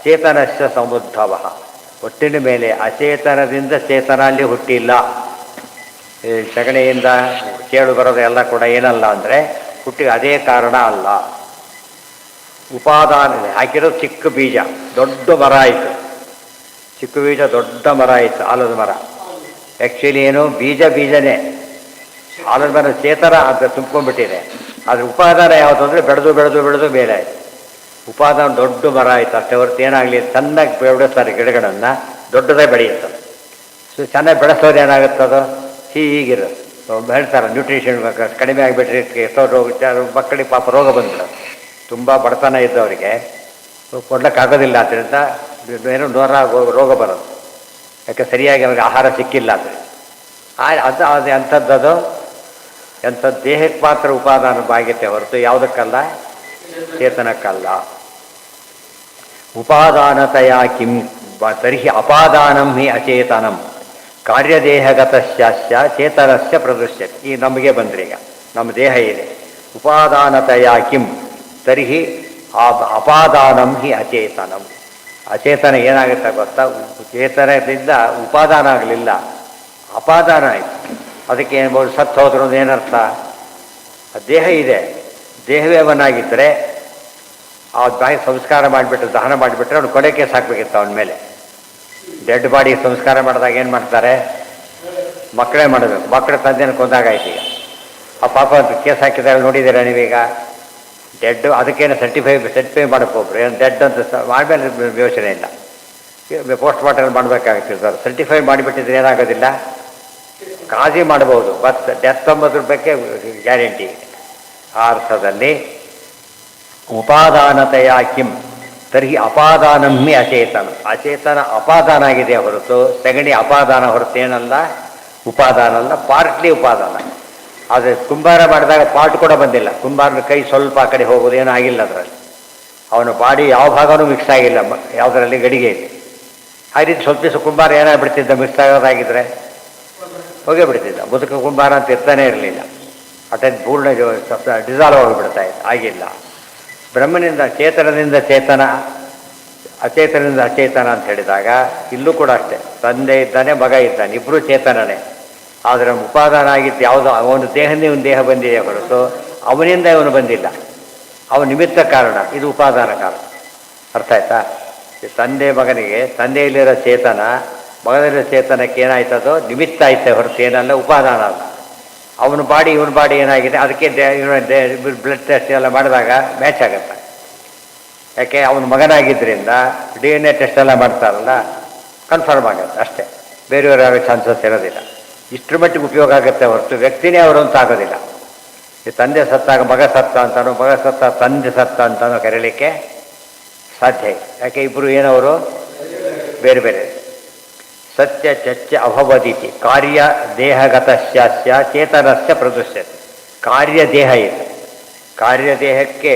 ಚೇತನಸ್ಯ ಸಮುದ್ಭವ. ಒಟ್ಟಿನ ಮೇಲೆ ಅಚೇತನದಿಂದ ಚೇತನ ಅಲ್ಲಿ ಹುಟ್ಟಿಲ್ಲ. ಸಗಣಿಯಿಂದ ಕೇಳು ಬರೋದು ಎಲ್ಲ ಕೂಡ ಏನಲ್ಲ ಅಂದರೆ ಹುಟ್ಟಿಗೆ ಅದೇ ಕಾರಣ ಅಲ್ಲ. ಉಪಾದಾನ ಹಾಕಿರೋದು ಚಿಕ್ಕ ಬೀಜ ದೊಡ್ಡ ಮರ ಆಯಿತು. ಚಿಕ್ಕ ಬೀಜ ದೊಡ್ಡ ಮರ ಆಯಿತು, ಆಲದ ಮರ. ಆ್ಯಕ್ಚುಲಿ ಏನು ಬೀಜನೇ ಆಲದ ಮರ ಚೇತನ ಅಂತ ತುಂಬ್ಕೊಂಡ್ಬಿಟ್ಟಿದೆ. ಆದರೆ ಉಪಾದಾನ ಯಾವುದು ಅಂದರೆ ಬೆಳೆದು ಮೇಲೆ ಆಯಿತು. ಉಪಾದಾನ ದೊಡ್ಡ ಮರ ಆಯಿತು ಅಷ್ಟೇ ಹೊರತು ಏನಾಗಲಿ. ಚೆನ್ನಾಗಿ ಬೆಳೆಸ್ತಾರೆ ಗಿಡಗಳನ್ನು, ದೊಡ್ಡದೇ ಬೆಳೆಯುತ್ತದೆ. ಸೊ ಚೆನ್ನಾಗಿ ಬೆಳೆಸೋದು ಏನಾಗುತ್ತದೋ ಹೀಗಿರೋದು. ಹೇಳ್ತಾರೆ ನ್ಯೂಟ್ರಿಷನ್ ಕಡಿಮೆ ಆಗಿಬಿಟ್ರೆ ಎಷ್ಟೋ ರೋಗ, ಮಕ್ಕಳಿಗೆ ಪಾಪ ರೋಗ ಬಂದ್ಬಿಡೋದು. ತುಂಬ ಬಡತನ ಇದ್ದವರಿಗೆ ಕೊಡ್ಲಿಕ್ಕಾಗೋದಿಲ್ಲ. ಆದ್ದರಿಂದ ಏನೋ ರೋಗ ಬರೋದು. ಯಾಕೆ? ಸರಿಯಾಗಿ ಅವ್ರಿಗೆ ಆಹಾರ ಸಿಕ್ಕಿಲ್ಲ. ಅಂದರೆ ಅದು ಅಂಥದ್ದು ದೇಹಕ್ಕೆ ಮಾತ್ರ ಉಪಾದಾನ ಬಾಗಿದೆ ಹೊರತು ಯಾವುದಕ್ಕಲ್ಲ, ಚೇತನಕ್ಕಲ್ಲ. ಉಪಾದಾನತೆಯ ಕಿಂ ತರ್ಹಿ ಅಪಾದಾನಂ ಹಿ ಅಚೇತನಂ ಕಾರ್ಯದೇಹಗತಸ್ಯ ಚೇತನಸ್ಯ ಪ್ರದೃಶ್ಯತೆ. ಈ ನಮಗೆ ಬಂದರೆ ಈಗ ನಮ್ಮ ದೇಹ ಇದೆ. ಉಪಾದಾನತೆಯ ಕಿಂ ತರ್ಹಿ ಅಪಾದಾನಂ ಹಿ ಅಚೇತನಂ. ಅಚೇತನ ಏನಾಗುತ್ತೆ ಗೊತ್ತಾ? ಚೇತನದಿಂದ ಉಪಾದಾನ ಆಗಲಿಲ್ಲ, ಅಪಾದಾನ ಆಯಿತು. ಅದಕ್ಕೆ ಏನ್ಬೋದು? ಸತ್ತು ಹೋದ್ರು ಏನರ್ಥ? ದೇಹ ಇದೆ, ದೇಹವೇ ಅವನಾಗಿದ್ದರೆ ಆ ಬಾಯಿ ಸಂಸ್ಕಾರ ಮಾಡಿಬಿಟ್ಟು ದಹನ ಮಾಡಿಬಿಟ್ರೆ ಅವ್ನು ಕೊಲೆ ಕೇಸ್ ಹಾಕಬೇಕಿತ್ತು ಅವನ ಮೇಲೆ. ಡೆಡ್ ಬಾಡಿ ಸಂಸ್ಕಾರ ಮಾಡಿದಾಗ ಏನು ಮಾಡ್ತಾರೆ? ಮಕ್ಕಳೇ ಮಾಡಬೇಕು. ಮಕ್ಕಳ ತಂದೆನ ಕೊಂದಾಗಾಯ್ತು. ಈಗ ಆ ಪಾಪ ಅಂತ ಕೇಸ್ ಹಾಕಿದಾಗ ನೋಡಿದ್ದೀರಾ ನೀವೀಗ? ಡೆಡ್ ಅದಕ್ಕೇನು ಸರ್ಟಿಫೈ ಮಾಡಕ್ಕೋಗ್ರು ಏನು ಡೆಡ್ ಅಂತ ಆಮೇಲೆ ಯೋಚನೆ ಇಲ್ಲ, ಪೋಸ್ಟ್ ಮಾರ್ಟಮ್ ಮಾಡಬೇಕಾಗುತ್ತೆ ಸರ್. ಸರ್ಟಿಫೈ ಮಾಡಿಬಿಟ್ಟಿದ್ರೆ ಏನಾಗೋದಿಲ್ಲ, ಕಾಜಿ ಮಾಡ್ಬೋದು, ಬಟ್ ಡೆತ್ ಅಂಬೋದ್ರ ಬಗ್ಗೆ ಗ್ಯಾರಂಟಿ. ಆ ಅರ್ಥದಲ್ಲಿ ಉಪಾದಾನತೆಯ ಕಿಂ ತರ್ಹಿ ಅಪಾದಾನಮ್ಮಿ ಅಚೇತನ. ಅಚೇತನ ಅಪಾದಾನ ಆಗಿದೆ ಹೊರತು ಸಗಣಿ ಅಪಾದಾನ ಹೊರತು ಏನಲ್ಲ, ಉಪಾದಾನ ಅಲ್ಲ, ಪಾರ್ಟ್ಲಿ ಉಪಾದಾನ. ಆದರೆ ಕುಂಬಾರ ಮಾಡಿದಾಗ ಪಾರ್ಟ್ ಕೂಡ ಬಂದಿಲ್ಲ, ಕುಂಬಾರನ ಕೈ ಸ್ವಲ್ಪ ಆ ಕಡೆ ಹೋಗೋದು ಏನೂ ಆಗಿಲ್ಲ ಅದರಲ್ಲಿ, ಅವನ ಬಾಡಿ ಯಾವ ಭಾಗನೂ ಮಿಕ್ಸ್ ಆಗಿಲ್ಲ ಯಾವುದರಲ್ಲಿ ಗಡಿಗೆಯಲ್ಲಿ. ಆ ರೀತಿ ಸ್ವಲ್ಪ ದಿವಸ ಕುಂಬಾರ ಏನಾಗ್ಬಿಡ್ತಿದ್ದ, ಮಿಕ್ಸ್ ಆಗೋದಾಗಿದ್ದರೆ ಹೋಗೇ ಬಿಡ್ತಿದ್ದ. ಮುದುಕ ಕುಂಬಾರ ಅಂತ ಇರ್ತಾನೆ ಇರಲಿಲ್ಲ, ಅಟೆಂಡ್ ಪೂರ್ಣ ಡಿಸಾಲ್ವ್ ಆಗಿಬಿಡ್ತಾ ಇತ್ತು, ಆಗಿಲ್ಲ. ಬ್ರಹ್ಮನಿಂದ ಚೇತನದಿಂದ ಚೇತನ, ಅಚೇತನದಿಂದ ಅಚೇತನ ಅಂತ ಹೇಳಿದಾಗ ಇಲ್ಲೂ ಕೂಡ ಅಷ್ಟೇ, ತಂದೆ ಇದ್ದಾನೆ, ಮಗ ಇದ್ದಾನೆ, ಇಬ್ಬರು ಚೇತನನೇ. ಆದರೆ ಉಪಾದಾನ ಆಗಿದ್ದು ಯಾವುದೋ ಅವನ ದೇಹದಿಂದ ಇವನು ದೇಹ ಬಂದಿದೆ ಹೊರತು ಅವನಿಂದ ಇವನು ಬಂದಿಲ್ಲ, ಅವನ ನಿಮಿತ್ತ ಕಾರಣ, ಇದು ಉಪಾದಾನ ಕಾರಣ. ಅರ್ಥ ಆಯ್ತಾ? ತಂದೆ ಮಗನಿಗೆ ತಂದೆಯಲ್ಲಿರೋ ಚೇತನ ಮಗದಲ್ಲಿರೋ ಚೇತನಕ್ಕೆ ಏನಾಯ್ತದೋ ನಿಮಿತ್ತ ಆಯ್ತೆ ಹೊರತು ಏನಲ್ಲ, ಉಪಾದಾನ ಅಲ್ಲ. ಅವನ ಬಾಡಿ ಇವನ ಬಾಡಿ ಏನಾಗಿದೆ ಅದಕ್ಕೆ ಬ್ಲಡ್ ಟೆಸ್ಟ್ ಎಲ್ಲ ಮಾಡಿದಾಗ ಮ್ಯಾಚ್ ಆಗುತ್ತೆ. ಯಾಕೆ ಅವನ ಮಗನಾಗಿದ್ದರಿಂದ DNA ಟೆಸ್ಟ್ ಎಲ್ಲ ಮಾಡ್ತಾರಲ್ಲ, ಕನ್ಫರ್ಮ್ ಆಗುತ್ತೆ ಅಷ್ಟೇ, ಬೇರೆಯವರು ಆಗೋ ಚಾನ್ಸಸ್ ಇರೋದಿಲ್ಲ. ಇಷ್ಟರ ಮಟ್ಟಿಗೆ ಉಪಯೋಗ ಆಗುತ್ತೆ ಹೊರತು ವ್ಯಕ್ತಿನೇ ಅವರು ಅಂತ ಆಗೋದಿಲ್ಲ. ಈ ತಂದೆ ಸತ್ತಾಗ ಮಗ ಸತ್ತ ಅಂತಾನೋ, ಮಗ ಸತ್ತ ತಂದೆ ಸತ್ತ ಅಂತಾನೋ ಕರೀಲಿಕ್ಕೆ ಸಾಧ್ಯ ಇಲ್ಲ. ಯಾಕೆ ಇಬ್ಬರು ಏನವರು ಬೇರೆ ಬೇರೆ. ಸತ್ಯ ಚರ್ಚೆ ಅಭವದಿತಿ ಕಾರ್ಯ ದೇಹಗತಸ್ಯ ಚೇತನಸ್ಯ ಪ್ರದೃಶ್ಯತೆ. ಕಾರ್ಯ ದೇಹ ಇದೆ, ಕಾರ್ಯ ದೇಹಕ್ಕೆ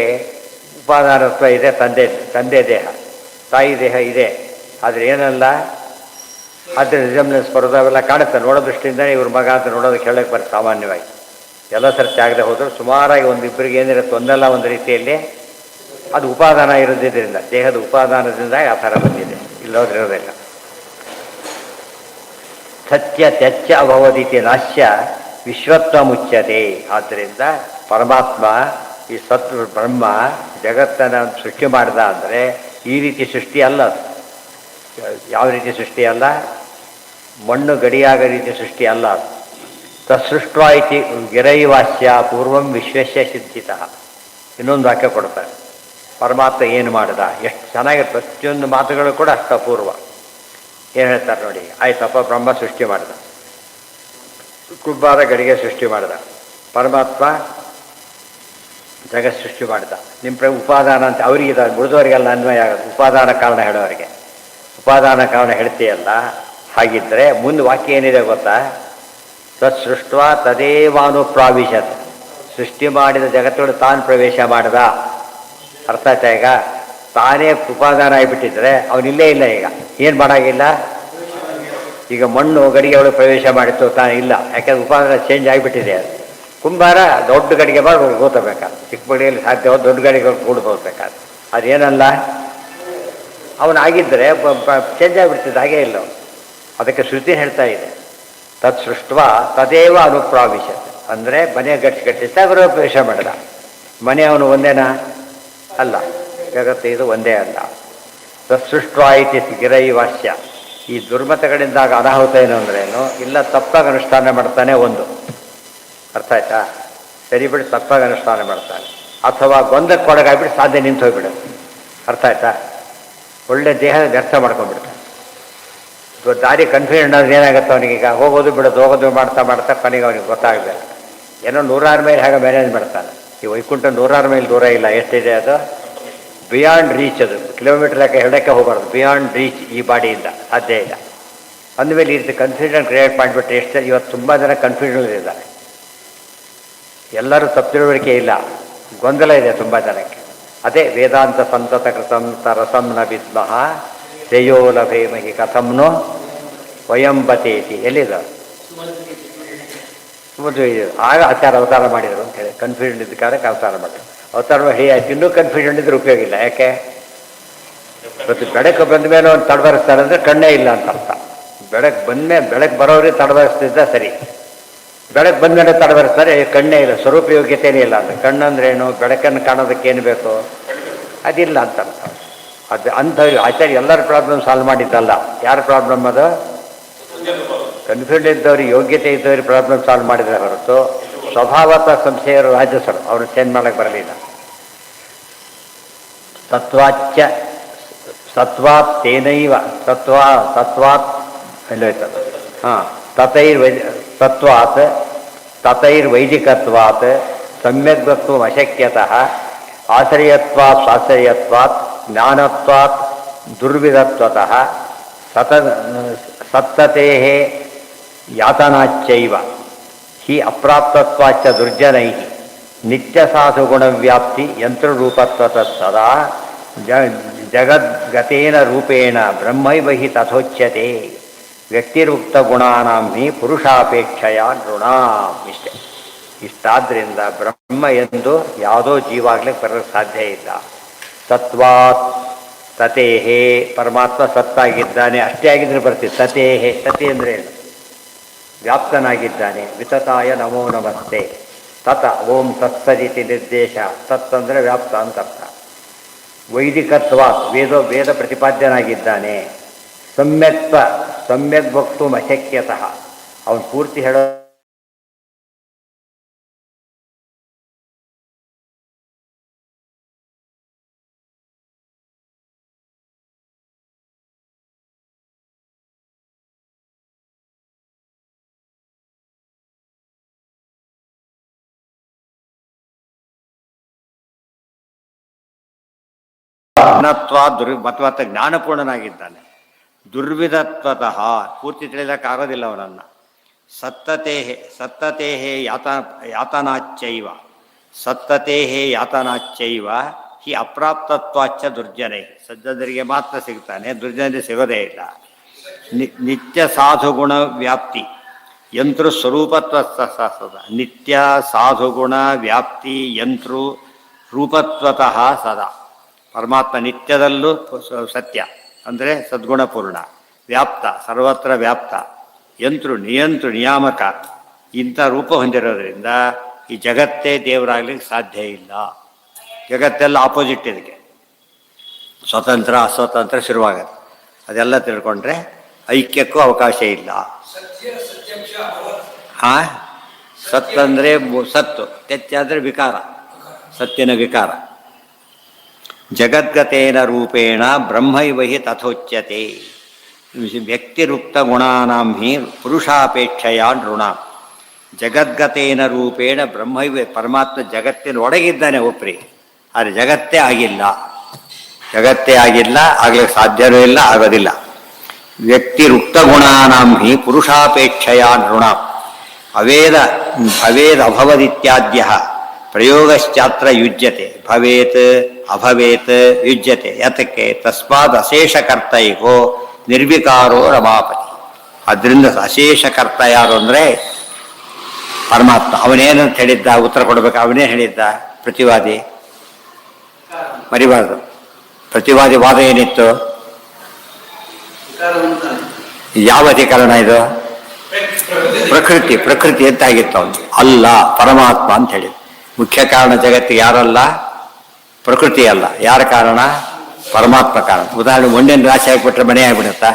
ಉಪಾದಾನತ್ವ ಇದೆ, ತಂದೆ ದೇಹ, ತಾಯಿ ದೇಹ ಇದೆ. ಆದರೆ ಏನಲ್ಲ, ಆದರೆ ರಿಸೆಂಬ್ಲೆನ್ಸ್ ಬರೋದು ಅವೆಲ್ಲ ಕಾಣುತ್ತೆ, ನೋಡೋ ದೃಷ್ಟಿಯಿಂದಲೇ ಇವ್ರ ಮಗ ಅಂತ ನೋಡೋದಕ್ಕೆ ಹೇಳಕ್ಕೆ ಬರುತ್ತೆ ಸಾಮಾನ್ಯವಾಗಿ. ಎಲ್ಲ ಸರ್ಚ್ ಆಗದೆ ಹೋದರೂ ಸುಮಾರಾಗಿ ಒಂದಿಬ್ಬರಿಗೆ ಏನಿರುತ್ತೆ, ಒಂದಲ್ಲ ಒಂದು ರೀತಿಯಲ್ಲಿ ಅದು ಉಪಾದಾನ ಇರೋದ್ರಿಂದ, ದೇಹದ ಉಪಾದಾನದಿಂದ ಆ ಥರ ಬಂದಿದೆ, ಇಲ್ಲೋದ್ರಿರೋದಿಲ್ಲ. ಸತ್ಯ ತ್ಯಚ್ಚ ಅಭವದಿತಿ ನಾಶ್ಯ ವಿಶ್ವತ್ವ ಮುಚ್ಯತೆ. ಆದ್ದರಿಂದ ಪರಮಾತ್ಮ ಈ ಸತ್ ಬ್ರಹ್ಮ ಜಗತ್ತನ್ನು ಸೃಷ್ಟಿ ಮಾಡಿದ ಅಂದರೆ ಈ ರೀತಿ ಸೃಷ್ಟಿ ಅಲ್ಲ. ಯಾವ ರೀತಿ ಸೃಷ್ಟಿ ಅಲ್ಲ, ಮಣ್ಣು ಗಡಿಯಾಗ ರೀತಿ ಸೃಷ್ಟಿ ಅಲ್ಲ. ತತ್ಸೃಷ್ಟ ಇತಿ ಗಿರೈವಾಸ್ಯ ಪೂರ್ವಂ ವಿಶ್ವಸ್ಯ ಸಿದ್ಧಿತ. ಇನ್ನೊಂದು ವಾಕ್ಯ ಕೊಡ್ತಾರೆ, ಪರಮಾತ್ಮ ಏನು ಮಾಡಿದ, ಎಷ್ಟು ಚೆನ್ನಾಗಿ ಪ್ರತಿಯೊಂದು ಮಾತುಗಳು ಕೂಡ ಅಷ್ಟ ಅಪೂರ್ವ. ಏನು ಹೇಳ್ತಾರೆ ನೋಡಿ, ಆಯ್ತಪ್ಪ ಬ್ರಹ್ಮ ಸೃಷ್ಟಿ ಮಾಡಿದ, ಕುಂಬಾರ ಗಡಿಗೆ ಸೃಷ್ಟಿ ಮಾಡಿದ, ಪರಮಾತ್ಮ ಜಗತ್ ಸೃಷ್ಟಿ ಮಾಡಿದ. ನಿಮ್ಮ ಉಪಾದಾನ ಅಂತ ಅವರಿಗೆ ಉಳಿದವರಿಗೆಲ್ಲ ಅನ್ವಯ ಆಗೋದು, ಉಪಾದಾನ ಕಾರಣ ಹೇಳೋರಿಗೆ. ಉಪಾದಾನ ಕಾರಣ ಹೇಳ್ತೀಯಲ್ಲ, ಹಾಗಿದ್ದರೆ ಮುಂದೆ ವಾಕ್ಯ ಏನಿದೆ ಗೊತ್ತಾ, ತತ್ಸೃಷ್ಟ ತದೇವಾನುಪ್ರಾವಿಶತ್. ಸೃಷ್ಟಿ ಮಾಡಿದ ಜಗತ್ತೊಳಗೆ ತಾನು ಪ್ರವೇಶ ಮಾಡಿದ. ಅರ್ಥ ಆಯ್ತಾ? ಈಗ ತಾನೇ ಉಪಾದಾನ ಆಗಿಬಿಟ್ಟಿದ್ರೆ ಅವನಿಲ್ಲೇ ಇಲ್ಲ, ಈಗ ಏನು ಮಾಡೋಂಗಿಲ್ಲ. ಈಗ ಮಣ್ಣು ಗಡಿಗೆ ಒಳಗೆ ಪ್ರವೇಶ ಮಾಡಿತ್ತು, ತಾನು ಇಲ್ಲ, ಯಾಕೆಂದ್ರೆ ಉಪಾದಾನ ಚೇಂಜ್ ಆಗಿಬಿಟ್ಟಿದೆ. ಅದು ಕುಂಬಾರ ದೊಡ್ಡ ಗಡಿಗೆ ಮಾಡಿ ಕೂತಬೇಕಾದ್ರೆ, ಚಿಕ್ಕ ಗಡಿಗೆಯಲ್ಲಿ ಸಾಧ್ಯ ದೊಡ್ಡ ಗಡಿಗೆ ಕೂಡ್ಬೋಬೇಕಾದ್ರೆ, ಅದೇನಲ್ಲ ಅವನಾಗಿದ್ದರೆ ಚೇಂಜ್ ಆಗಿಬಿಡ್ತಿದ್ದ, ಹಾಗೇ ಇಲ್ಲ. ಅದಕ್ಕೆ ಶ್ರುತಿ ಹೇಳ್ತಾ ಇದೆ, ತತ್ ಸೃಷ್ಟ ತದೇವ ಅನುಪ್ರಾವಿಶತ್. ಅಂದರೆ ಮನೆ ಗಟ್ಟಿಸ್ತಾ ಗೃಹ ಪ್ರವೇಶ ಮಾಡಿದ. ಮನೆ ಅವನು ಒಂದೇನಾ? ಅಲ್ಲ, ಜಗತ್ತು ಇದು ಒಂದೇ ಅಲ್ಲ. ತತ್ಸೃಷ್ಟ ಇತಿ ಗಿರೈವಾಸ್ಯ. ಈ ದುರ್ಮತಗಳಿಂದಾಗ ಅನಾಹುತ ಏನು ಅಂದ್ರೇನು, ಇಲ್ಲ ತಪ್ಪಾಗಿ ಅನುಷ್ಠಾನ ಮಾಡ್ತಾನೆ ಒಂದು, ಅರ್ಥ ಆಯ್ತಾ? ಸರಿ ಬಿಟ್ಟು ತಪ್ಪಾಗಿ ಅನುಷ್ಠಾನ ಮಾಡ್ತಾನೆ, ಅಥವಾ ಗೊಂದಕ್ಕೆ ಒಳಗಾಗ್ಬಿಟ್ಟು ಸಾಧ್ಯ ನಿಂತು ಹೋಗ್ಬಿಡುತ್ತೆ, ಅರ್ಥ ಆಯ್ತಾ? ಒಳ್ಳೆ ದೇಹ ವ್ಯರ್ಥ ಮಾಡ್ಕೊಂಡ್ಬಿಡ್ತಾನೆ. ದಾರಿ ಕನ್ಫ್ಯೂಷನ್ ಆದ್ರೆ ಏನಾಗುತ್ತೆ ಅವನಿಗೀಗ, ಹೋಗೋದು ಬಿಡೋದು ಹೋಗೋದು ಮಾಡ್ತಾ ಮಾಡ್ತಾ ಕೊನೆಗೆ ಅವನಿಗೆ ಗೊತ್ತಾಗಬೇಕು. ಏನೋ 106 ಮೈಲ್ ಹಾಗೆ ಮ್ಯಾನೇಜ್ ಮಾಡ್ತಾನೆ. ಈ ವೈಕುಂಠ 106 ಮೈಲ್ ದೂರ ಇಲ್ಲ, ಎಷ್ಟಿದೆ ಅದು? Beyond reach. ಅದು ಕಿಲೋಮೀಟರ್ ಲೆಕ್ಕ ಹೇಳಕ್ಕೆ ಹೋಗಬಾರ್ದು, ಬಿಯಾಂಡ್ ರೀಚ್ ಈ ಬಾಡಿಯಿಂದ ಸಾಧ್ಯ ಇಲ್ಲ. ಅಂದಮೇಲೆ ಈ ರೀತಿ ಕನ್ಫ್ಯೂಷನ್ ಕ್ರಿಯೇಟ್ ಮಾಡಿಬಿಟ್ರೆ ಎಷ್ಟು, ಇವತ್ತು ತುಂಬ ಜನ ಕನ್ಫ್ಯೂಷನ್ ಇದ್ದಾರೆ. ಎಲ್ಲರೂ ತಪ್ಪು ತಿಳುವಳಿಕೆ ಇಲ್ಲ, ಗೊಂದಲ ಇದೆ ತುಂಬ ಜನಕ್ಕೆ. ಅದೇ ವೇದಾಂತ ಸಂತತ ಕೃತಂ ತರಸಂ ನ ವಿದ್ಮಃ ಶ್ರೇಯೋ ಲಭೇಮಹಿ ಕಥಂನೋ ವಯಂಬತೇತಿ. ಎಲ್ಲಿದೆ? ಆಗ ಅವತಾರ ಮಾಡಿದರು ಅಂತ ಹೇಳಿ, ಕನ್ಫ್ಯೂಷನ್ ಇದ್ದ ಕಾರಣಕ್ಕೆ ಅವತಾರ ಮಾಡಿದ್ರು. ಅವತಾರ ಮಾಡಿ ಆಯ್ತು, ಇನ್ನೂ ಕನ್ಫ್ಯೂಷನ್ ಇದ್ರೆ ಉಪಯೋಗ ಇಲ್ಲ. ಯಾಕೆ? ಇವತ್ತು ಬೆಳಕು ಬಂದ ಮೇಲೆ ಒಂದು ತಡಬರಿಸ್ತಾರೆ ಅಂದರೆ ಕಣ್ಣೇ ಇಲ್ಲ ಅಂತ ಅರ್ಥ. ಬೆಳಕು ಬಂದಮೇಲೆ, ಬೆಳಕು ಬರೋರಿಗೆ ತಡಬರಿಸ್ತಿದ್ದ ಸರಿ, ಬೆಳಕು ಬಂದಮೇಲೆ ತಡಬರಿಸ್ತಾರೆ, ಕಣ್ಣೇ ಇಲ್ಲ, ಸ್ವರೂಪ ಯೋಗ್ಯತೆಯೇ ಇಲ್ಲ ಅಂತ. ಕಣ್ಣಂದ್ರೇನು? ಬೆಳಕನ್ನು ಕಾಣೋದಕ್ಕೇನು ಬೇಕು, ಅದಿಲ್ಲ ಅಂತ ಅರ್ಥ. ಅದು ಅಂಥವ್ರು ಆಚಾರ್ಯ ಎಲ್ಲರ ಪ್ರಾಬ್ಲಮ್ ಸಾಲ್ವ್ ಮಾಡಿದ್ದಲ್ಲ. ಯಾರ ಪ್ರಾಬ್ಲಮ್ ಅದು? ಕನ್ಫ್ಯೂಷನ್ ಇದ್ದವ್ರಿಗೆ, ಯೋಗ್ಯತೆ ಇದ್ದವ್ರಿಗೆ ಪ್ರಾಬ್ಲಮ್ ಸಾಲ್ವ್ ಮಾಡಿದರೆ ಹೊರತು ಸ್ವಭಾವತಃ ಸಂಶಯರು ರಾಜಸರು, ಅವ್ರನ್ನ ಚೇಂಜ್ ಮಾಡೋಕ್ಕೆ ಬರಲಿಲ್ಲ. ಸತ್ವಾಚ್ಚ ಸತ್ವಾತ್ ತೇನೈವ ಸತ್ವಾತ್ ಎಲ್ಲೋಯ್ತದ ಹಾಂ ತತೈರ್ವೈದಿಕತ್ವಾತ್ ಸಮ್ಯಗ್ವತ್ವ ಅಶಕ್ಯತಃ ಆಶ್ರಯತ್ವಾತ್ ಸಾಶ್ರಯತ್ವಾತ್ ಜ್ಞಾನತ್ವಾತ್ ದುರ್ವಿಧತ್ವತಃ ಸತ್ತತೇಃ ಯಾತನಾಚ್ಚೈವ ಹಿ ಅಪ್ರಾಪ್ತತ್ವಾಚ್ಚ ದುರ್ಜನೈಃ ನಿತ್ಯಸಾಧುಗುಣವ್ಯಾಪ್ತಿ ಯಂತ್ರರೂಪತ್ವತಃ ಸದಾ ಜಗದ್ಗತೇನ ರೂಪೇಣ ಬ್ರಹ್ಮೈವ ಹಿ ತಥೋಚ್ಯತೆ ವ್ಯಕ್ತಿರುಕ್ತಗುಣಾನಾಂ ಹಿ ಪುರುಷಾಪೇಕ್ಷೆಯ ನೃಣಾಂ. ಇಷ್ಟಾದ್ದರಿಂದ ಬ್ರಹ್ಮ ಎಂದು ಯಾವುದೋ ಜೀವಾಗ್ಲಿಕ್ಕೆ ಬರೋಕ್ಕೆ ಸಾಧ್ಯ ಇಲ್ಲ. ಸತ್ವಾತ್ ತತೇಹೇ ಪರಮಾತ್ಮ ಸತ್ತಾಗಿದ್ದಾನೆ, ಅಷ್ಟೇ ಆಗಿದ್ರೆ ಬರ್ತೀವಿ. ತತೇಹೇ ತತೆ ಅಂದರೆ ಏನು? ವ್ಯಾಪ್ತನಾಗಿದ್ದಾನೆ. ವಿತತಾಯ ನಮೋ ನಮಸ್ತೆ. ತತ ಓಂ ತತ್ಸದಿತಿ ನಿರ್ದೇಶ. ತತ್ ಅಂದರೆ ವ್ಯಾಪ್ತ ಅಂತ ಅರ್ಥ. ವೈದಿಕತ್ವ ವೇದ ಪ್ರತಿಪಾದ್ಯನಾಗಿದ್ದಾನೆ. ಸಮ್ಯಕ್ ವಕ್ತು ಅಶಕ್ಯತಃ ಅವನು ಪೂರ್ತಿ ಹೇಳೋ ಮತ್ತು ಜ್ಞಾನಪೂರ್ಣನಾಗಿದ್ದಾನೆ. ದುರ್ವಿಧತ್ವತಃ ಪೂರ್ತಿ ತಿಳಿಯೋಕ್ಕಾಗೋದಿಲ್ಲ ಅವನನ್ನು. ಸತ್ತತೇಹೇ ಯಾತನಾಚ್ಚೈವ ಹಿ ಅಪ್ರಾಪ್ತತ್ವಾಚ್ಚ ದುರ್ಜನೈ. ಸಜ್ಜನರಿಗೆ ಮಾತ್ರ ಸಿಗ್ತಾನೆ, ದುರ್ಜನರಿಗೆ ಸಿಗೋದೇ ಇಲ್ಲ. ನಿತ್ಯ ಸಾಧುಗುಣ ವ್ಯಾಪ್ತಿ ಯಂತೃ ಸ್ವರೂಪತ್ವ ನಿತ್ಯ ಸಾಧುಗುಣ ವ್ಯಾಪ್ತಿ ಯಂತೃ ರೂಪತ್ವತಃ ಸದಾ. ಪರಮಾತ್ಮ ನಿತ್ಯದಲ್ಲೂ ಸತ್ಯ ಅಂದರೆ ಸದ್ಗುಣಪೂರ್ಣ, ವ್ಯಾಪ್ತ ಸರ್ವತ್ರ ವ್ಯಾಪ್ತ, ನಿಯಾಮಕ ಇಂಥ ರೂಪ ಹೊಂದಿರೋದ್ರಿಂದ ಈ ಜಗತ್ತೇ ದೇವರಾಗ್ಲಿಕ್ಕೆ ಸಾಧ್ಯ ಇಲ್ಲ. ಜಗತ್ತೆಲ್ಲ ಆಪೋಸಿಟ್ ಇದಕ್ಕೆ, ಸ್ವತಂತ್ರ ಅಸ್ವತಂತ್ರ ಶುರುವಾಗತ್ತೆ. ಅದೆಲ್ಲ ತಿಳ್ಕೊಂಡ್ರೆ ಐಕ್ಯಕ್ಕೂ ಅವಕಾಶ ಇಲ್ಲ. ಹಾಂ, ಸತ್ತಂದರೆ ಸತ್ತು, ತೆತ್ಯ ಅಂದರೆ ವಿಕಾರ, ಸತ್ಯನ ವಿಕಾರ. ಜಗದ್ಗತೇನ ರೂಪೇಣ ಬ್ರಹ್ಮೈವ ಹಿ ತಥೋಚ್ಯತೆ ವ್ಯಕ್ತಿರುಕ್ತ ಗುಣಾನಾಂ ಹಿ ಪುರುಷಾಪೇಕ್ಷೆಯ ನೃಣಾಂ. ಜಗದ್ಗತೇನ ರೂಪೇಣ ಬ್ರಹ್ಮೈವ, ಪರಮಾತ್ಮ ಜಗತ್ತಿನ ಒಳಗಿದ್ದಾನೆ ಒಪ್ರಿ, ಆದರೆ ಜಗತ್ತೇ ಆಗಿಲ್ಲ, ಆಗ್ಲಿಕ್ಕೆ ಸಾಧ್ಯವೂ ಇಲ್ಲ, ಆಗೋದಿಲ್ಲ. ವ್ಯಕ್ತಿರುಕ್ತ ಗುಣಾನಾಂ ಹಿ ಪುರುಷಾಪೇಕ್ಷೆಯ ನೃಣಾಂ ಅಭವದಿತ್ಯಾದ್ಯ ಪ್ರಯೋಗಶ್ಚಾತ್ರ ಯುಜ್ಯತೆ. ಭವೇತ್ ಅಭವೇತ್ ಯುಜ್ಯತೆ. ಯತಕ್ಕೆ ತಸ್ಮಾದ್ ಅಶೇಷಕರ್ತೈಕೋ ನಿರ್ವಿಕಾರೋ ರಮಾಪತಿ. ಅದರಿಂದ ಅಶೇಷಕರ್ತ ಯಾರು ಅಂದರೆ ಪರಮಾತ್ಮ. ಅವನೇನಂತ ಹೇಳಿದ್ದ, ಉತ್ತರ ಕೊಡಬೇಕು. ಅವನೇ ಹೇಳಿದ್ದ ಪ್ರತಿವಾದಿ, ಮರಿಬಾರ್ದು. ಪ್ರತಿವಾದಿ ವಾದ ಏನಿತ್ತು? ಯಾವ ಅಧಿಕರಣ ಇದು? ಪ್ರಕೃತಿ ಅಂತಾಗಿತ್ತು. ಅವನು ಅಲ್ಲ, ಪರಮಾತ್ಮ ಅಂತ ಹೇಳಿದ. ಮುಖ್ಯ ಕಾರಣ ಜಗತ್ತಿಗೆ ಯಾರಲ್ಲ? ಪ್ರಕೃತಿ ಅಲ್ಲ. ಯಾರ ಕಾರಣ? ಪರಮಾತ್ಮ ಕಾರಣ. ಉದಾಹರಣೆ, ಮಣ್ಣಿನ ರಾಶಿ ಆಗಿಬಿಟ್ರೆ ಮನೆ ಆಗಿಬಿಡುತ್ತಾ?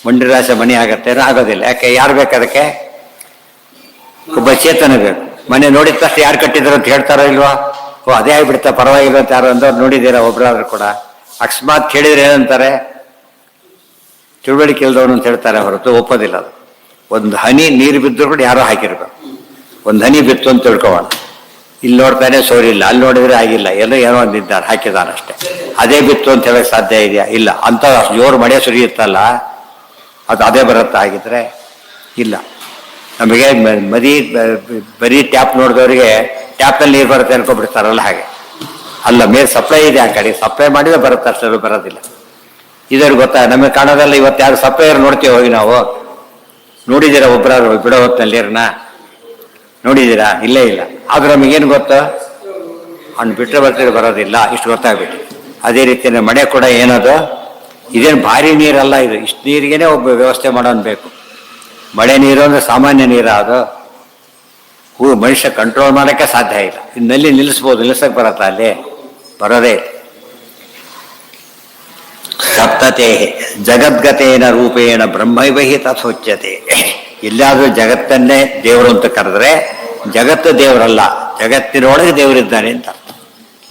ಮಣ್ಣಿನ ರಾಶಿ ಮನೆ ಆಗತ್ತೆ? ಆಗೋದಿಲ್ಲ. ಯಾಕೆ? ಯಾರು ಬೇಕು ಅದಕ್ಕೆ? ಒಬ್ಬ ಚೇತನ ಬೇಕು. ಮನೆ ನೋಡಿದ ತಕ್ಷಣ ಯಾರು ಕಟ್ಟಿದ್ರು ಅಂತ ಹೇಳ್ತಾರೋ ಇಲ್ವಾ? ಓ ಅದೇ ಆಗಿಬಿಡುತ್ತಾ, ಪರವಾಗಿಲ್ಲ ಅಂತ ಯಾರು ಅಂದವ್ರು ನೋಡಿದ್ದೀರಾ? ಒಬ್ಬರಾದ್ರೂ ಕೂಡ ಅಕಸ್ಮಾತ್ ಕೇಳಿದ್ರೆ ಏನಂತಾರೆ? ತಿಳುವಳಿಕೆ ಇಲ್ದವನು ಅಂತ ಹೇಳ್ತಾರೆ ಹೊರತು ಒಪ್ಪೋದಿಲ್ಲ. ಅದು ಒಂದು ಹನಿ ನೀರು ಬಿದ್ದರೂ ಕೂಡ ಯಾರೋ ಹಾಕಿರ್ಬೇಕು. ಒಂದು ಹನಿ ಬಿತ್ತು ಅಂತ ತಿಳ್ಕೊಳ್ಳೋಣ. ಇಲ್ಲಿ ನೋಡ್ತಾನೆ ಸೋರಿಲ್ಲ, ಅಲ್ಲಿ ನೋಡಿದ್ರೆ ಆಗಿಲ್ಲ, ಏನೋ ಒಂದಿದ್ದಾರೆ ಹಾಕಿದಾನಷ್ಟೇ. ಅದೇ ಬಿತ್ತು ಅಂತ ಹೇಳಕ್ ಸಾಧ್ಯ ಇದೆಯಾ? ಇಲ್ಲ. ಅಂತ ಜೋರು ಮಳೆ ಸುರಿಯುತ್ತಲ್ಲ, ಅದು ಅದೇ ಬರುತ್ತಾ? ಆಗಿದ್ರೆ ಇಲ್ಲ. ನಮಗೆ ಬರೀ ಟ್ಯಾಪ್ ನೋಡಿದವರಿಗೆ ಟ್ಯಾಪಲ್ಲಿ ನೀರು ಬರುತ್ತೆ ಅನ್ಕೊಂಡ್ಬಿಡ್ತಾರಲ್ಲ, ಹಾಗೆ ಅಲ್ಲ. ಮೇಲೆ ಸಪ್ಲೈ ಇದೆ, ಆ ಕಡೆ ಸಪ್ಲೈ ಮಾಡಿದ್ರೆ ಬರುತ್ತೆ, ಅಷ್ಟೇ ಬರೋದಿಲ್ಲ. ಇದ್ರಿಗೆ ಗೊತ್ತಾ? ನಮಗೆ ಕಾಣೋದಲ್ಲ. ಇವತ್ತು ಯಾರು ಸಪ್ಲೈಯರ್ ನೋಡ್ತೀವಿ ಹೋಗಿ ನಾವು. ನೋಡಿದ್ದೀರಾ ಒಬ್ಬರಾದ್ರು ಬಿಡೋ ಹೊತ್ತಿನಲ್ಲಿ ನೀರನ್ನ ನೋಡಿದ್ದೀರಾ? ಇಲ್ಲೇ ಇಲ್ಲ. ಆದ್ರೆ ನಮಗೇನು ಗೊತ್ತು? ಅವ್ನು ಬಿಟ್ಟರೆ ಬರ್ತಿದ್ರೆ ಬರೋದಿಲ್ಲ, ಇಷ್ಟು ಗೊತ್ತಾಗ್ಬಿಟ್ಟು. ಅದೇ ರೀತಿ ಮಳೆ ಕೂಡ ಏನದು, ಇದೇನು ಭಾರಿ ನೀರಲ್ಲ ಇದು. ಇಷ್ಟು ನೀರಿಗೇನೆ ಒಬ್ಬ ವ್ಯವಸ್ಥೆ ಮಾಡೋನು ಬೇಕು. ಮಳೆ ನೀರು ಅಂದರೆ ಸಾಮಾನ್ಯ ನೀರು. ಅದು ಮನುಷ್ಯ ಕಂಟ್ರೋಲ್ ಮಾಡೋಕ್ಕೆ ಸಾಧ್ಯ ಇಲ್ಲ. ಇನ್ನಲ್ಲಿ ನಿಲ್ಲಿಸಕ್ಕೆ ಬರತ್ತಾ? ಅಲ್ಲಿ ಬರೋದೇ. ಸಪ್ತತೆ ಜಗದ್ಗತೇನ ರೂಪೇಣ ಬ್ರಹ್ಮೈವ ಹಿ ತಥೋಚ್ಯತೆ. ಎಲ್ಲಾದರೂ ಜಗತ್ತನ್ನೇ ದೇವರು ಅಂತ ಕರೆದ್ರೆ ಜಗತ್ತು ದೇವರಲ್ಲ, ಜಗತ್ತಿನೊಳಗೆ ದೇವರಿದ್ದಾನೆ ಅಂತ.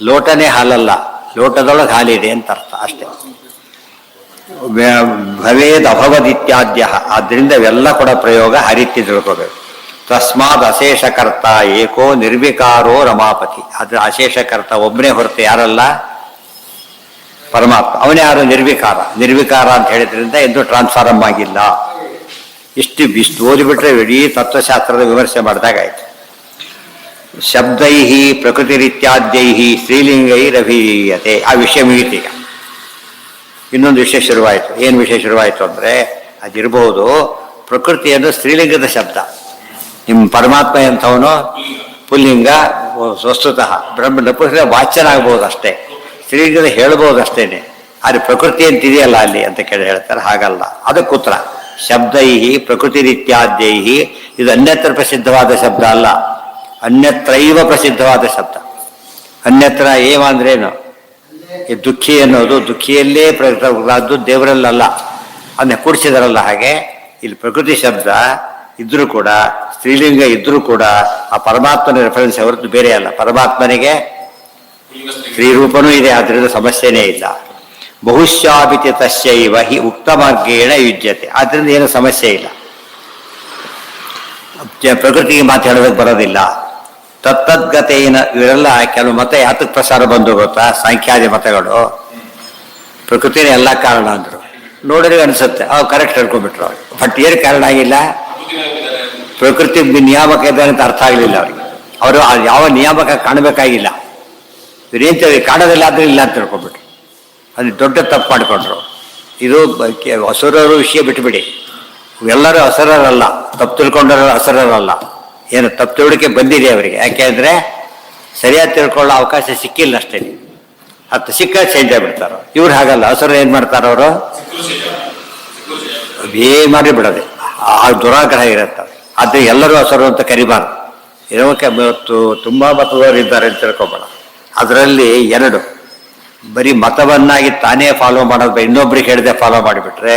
ಲೋಟನೇ ಹಾಲಲ್ಲ, ಲೋಟದೊಳಗೆ ಹಾಲಿದೆ ಅಂತ ಅರ್ಥ ಅಷ್ಟೇ. ಭವೇದ್ ಅಭವದಿತ್ಯಾದ್ಯ, ಆದ್ದರಿಂದ ಇವೆಲ್ಲ ಕೂಡ ಪ್ರಯೋಗ ಆ ರೀತಿ ತಿಳ್ಕೋಬೇಕು. ತಸ್ಮಾದ್ ಅಶೇಷಕರ್ತ ಏಕೋ ನಿರ್ವಿಕಾರೋ ರಮಾಪತಿ, ಅದ್ರ ಅಶೇಷಕರ್ತ ಒಬ್ಬನೇ ಹೊರತು ಯಾರಲ್ಲ, ಪರಮಾತ್ಮ. ಅವನೇ ಯಾರು, ನಿರ್ವಿಕಾರ. ನಿರ್ವಿಕಾರ ಅಂತ ಹೇಳಿದ್ರಿಂದ ಎಂದು ಟ್ರಾನ್ಸ್ಫಾರಮ್ ಆಗಿಲ್ಲ. ಇಷ್ಟು ಓದಿಬಿಟ್ರೆ ಇಡೀ ತತ್ವಶಾಸ್ತ್ರದ ವಿಮರ್ಶೆ ಮಾಡಿದಾಗಾಯ್ತು. ಶಬ್ದೈ ಪ್ರಕೃತಿರಿತ್ಯಾದ್ಯೈ ಸ್ತ್ರೀಲಿಂಗೈರಭಿಧೀಯತೆ, ಆ ವಿಷಯ ಮುಗಿತೀಗ. ಇನ್ನೊಂದು ವಿಷಯ ಶುರುವಾಯಿತು. ಏನು ವಿಷಯ ಶುರುವಾಯಿತು ಅಂದರೆ, ಅದಿರಬಹುದು ಪ್ರಕೃತಿಯನ್ನು ಸ್ತ್ರೀಲಿಂಗದ ಶಬ್ದ, ನಿಮ್ಮ ಪರಮಾತ್ಮ ಎಂಥವನು ಪುಲ್ಲಿಂಗ ವಸ್ತುತಃ, ಬ್ರಹ್ಮ ನಪುಂಸಕ ವಾಚ್ಯನಾಗ್ಬೋದು ಅಷ್ಟೇ, ಸ್ತ್ರೀಲಿಂಗದ ಹೇಳ್ಬೋದು ಅಷ್ಟೇನೆ. ಆದರೆ ಪ್ರಕೃತಿ ಅಂತಿದೆಯಲ್ಲ ಅಲ್ಲಿ ಅಂತ ಕೇಳಿ ಹೇಳ್ತಾರೆ, ಹಾಗಲ್ಲ. ಅದಕ್ಕೆ ಉತ್ತರ ಶಬ್ದೈ ಪ್ರಕೃತಿರಿತ್ಯಾದ್ಯೈ, ಇದು ಅನ್ಯತ್ರ ಪ್ರಸಿದ್ಧವಾದ ಶಬ್ದ ಅಲ್ಲ, ಅನ್ಯತ್ರೈವ ಪ್ರಸಿದ್ಧವಾದ ಶಬ್ದ. ಅನ್ಯತ್ರ ಏವ ಅಂದ್ರೇನು, ಈ ದುಃಖಿ ಅನ್ನೋದು ದುಃಖಿಯಲ್ಲೇ ಪ್ರಕೃತವಾದ್ದು, ದೇವರಲ್ಲಲ್ಲ. ಅದನ್ನ ಕೂಡಿಸಿದಾರಲ್ಲ, ಹಾಗೆ ಇಲ್ಲಿ ಪ್ರಕೃತಿ ಶಬ್ದ ಇದ್ರೂ ಕೂಡ, ಸ್ತ್ರೀಲಿಂಗ ಇದ್ರೂ ಕೂಡ ಆ ಪರಮಾತ್ಮನ ರೆಫರೆನ್ಸ್ ಹೊರತು ಬೇರೆ ಅಲ್ಲ. ಪರಮಾತ್ಮನಿಗೆ ಸ್ತ್ರೀರೂಪನೂ ಇದೆ, ಆದ್ರಿಂದ ಸಮಸ್ಯೆನೇ ಇಲ್ಲ. ಬಹುಶ್ಯಾಪಿತಿ ತಸ್ಯೈವ ಹಿ ಉಕ್ತ ಮಾರ್ಗೇಣ ಯುಜ್ಯತೆ, ಆದ್ರಿಂದ ಏನು ಸಮಸ್ಯೆ ಇಲ್ಲ. ಪ್ರಕೃತಿಗೆ ಮಾತಾಡೋದಕ್ಕೆ ಬರೋದಿಲ್ಲ. ತತ್ತದ್ಗತೇನ, ಇವರೆಲ್ಲ ಕೆಲವು ಮತ ಯಾತಕ್ಕೆ ಪ್ರಸಾರ ಬಂದು ಗೊತ್ತಾ, ಸಾಂಖ್ಯಾದಿ ಮತಗಳು. ಪ್ರಕೃತಿನೇ ಎಲ್ಲ ಕಾರಣ ಅಂದರು. ನೋಡಿದ್ರೆ ಅನ್ಸುತ್ತೆ ಅವು ಕರೆಕ್ಟ್ ಹೇಳ್ಕೊಂಡ್ಬಿಟ್ರು. ಬಟ್ ಏನು ಕಾರಣ ಆಗಿಲ್ಲ, ಪ್ರಕೃತಿ ನಿಯಾಮಕ ಇದ್ದಾರೆ ಅಂತ ಅರ್ಥ ಆಗಲಿಲ್ಲ ಅವ್ರಿಗೆ. ಅವರು ಯಾವ ನಿಯಾಮಕ ಕಾಣಬೇಕಾಗಿಲ್ಲ, ಇವ್ರೇಂತ ಕಾಣೋದಿಲ್ಲ ಆದ್ರೆ ಇಲ್ಲ ಅಂತ ತಿಳ್ಕೊಂಡ್ಬಿಟ್ರು. ಅದು ದೊಡ್ಡ ತಪ್ಪು ಮಾಡಿಕೊಂಡ್ರು. ಇದು ಅಸುರರು ವಿಷಯ ಬಿಟ್ಟುಬಿಡಿ, ಎಲ್ಲರೂ ಅಸುರರಲ್ಲ, ತಪ್ಪು ತಿಳ್ಕೊಂಡರು ಅಸುರರಲ್ಲ. ಏನು ತಪ್ಪು ತಿಳುವಳಿಕೆ ಬಂದಿದೆ ಅವರಿಗೆ, ಯಾಕೆ ಅಂದರೆ ಸರಿಯಾಗಿ ತಿಳ್ಕೊಳ್ಳೋ ಅವಕಾಶ ಸಿಕ್ಕಿಲ್ಲ ಅಷ್ಟೇ. ಅದು ಸಿಕ್ಕ ಚೇಂಜ್ ಆಗಿಬಿಡ್ತಾರೋ. ಇವ್ರು ಹಾಗಲ್ಲ, ಅಸುರ ಏನು ಮಾಡ್ತಾರೋ, ಅವರು ಏನ್ ಮಾಡಿ ಬಿಡೋದೆ, ಆ ದುರಾಗ್ರಹ ಇರುತ್ತೆ. ಆದರೆ ಎಲ್ಲರೂ ಅಸುರರು ಅಂತ ಕರಿಬಾರ್ದು. ಇರೋಕೆ ಇವತ್ತು ತುಂಬ ಮತದವರು ಇದ್ದಾರೆ ಅಂತ ತಿಳ್ಕೊಬೇಡ. ಅದರಲ್ಲಿ ಎರಡು ಬರೀ ಮತವನ್ನಾಗಿ ತಾನೇ ಫಾಲೋ ಮಾಡೋದು, ಇನ್ನೊಬ್ರಿಗೆ ಹೇಳಿದೆ ಫಾಲೋ ಮಾಡಿಬಿಟ್ರೆ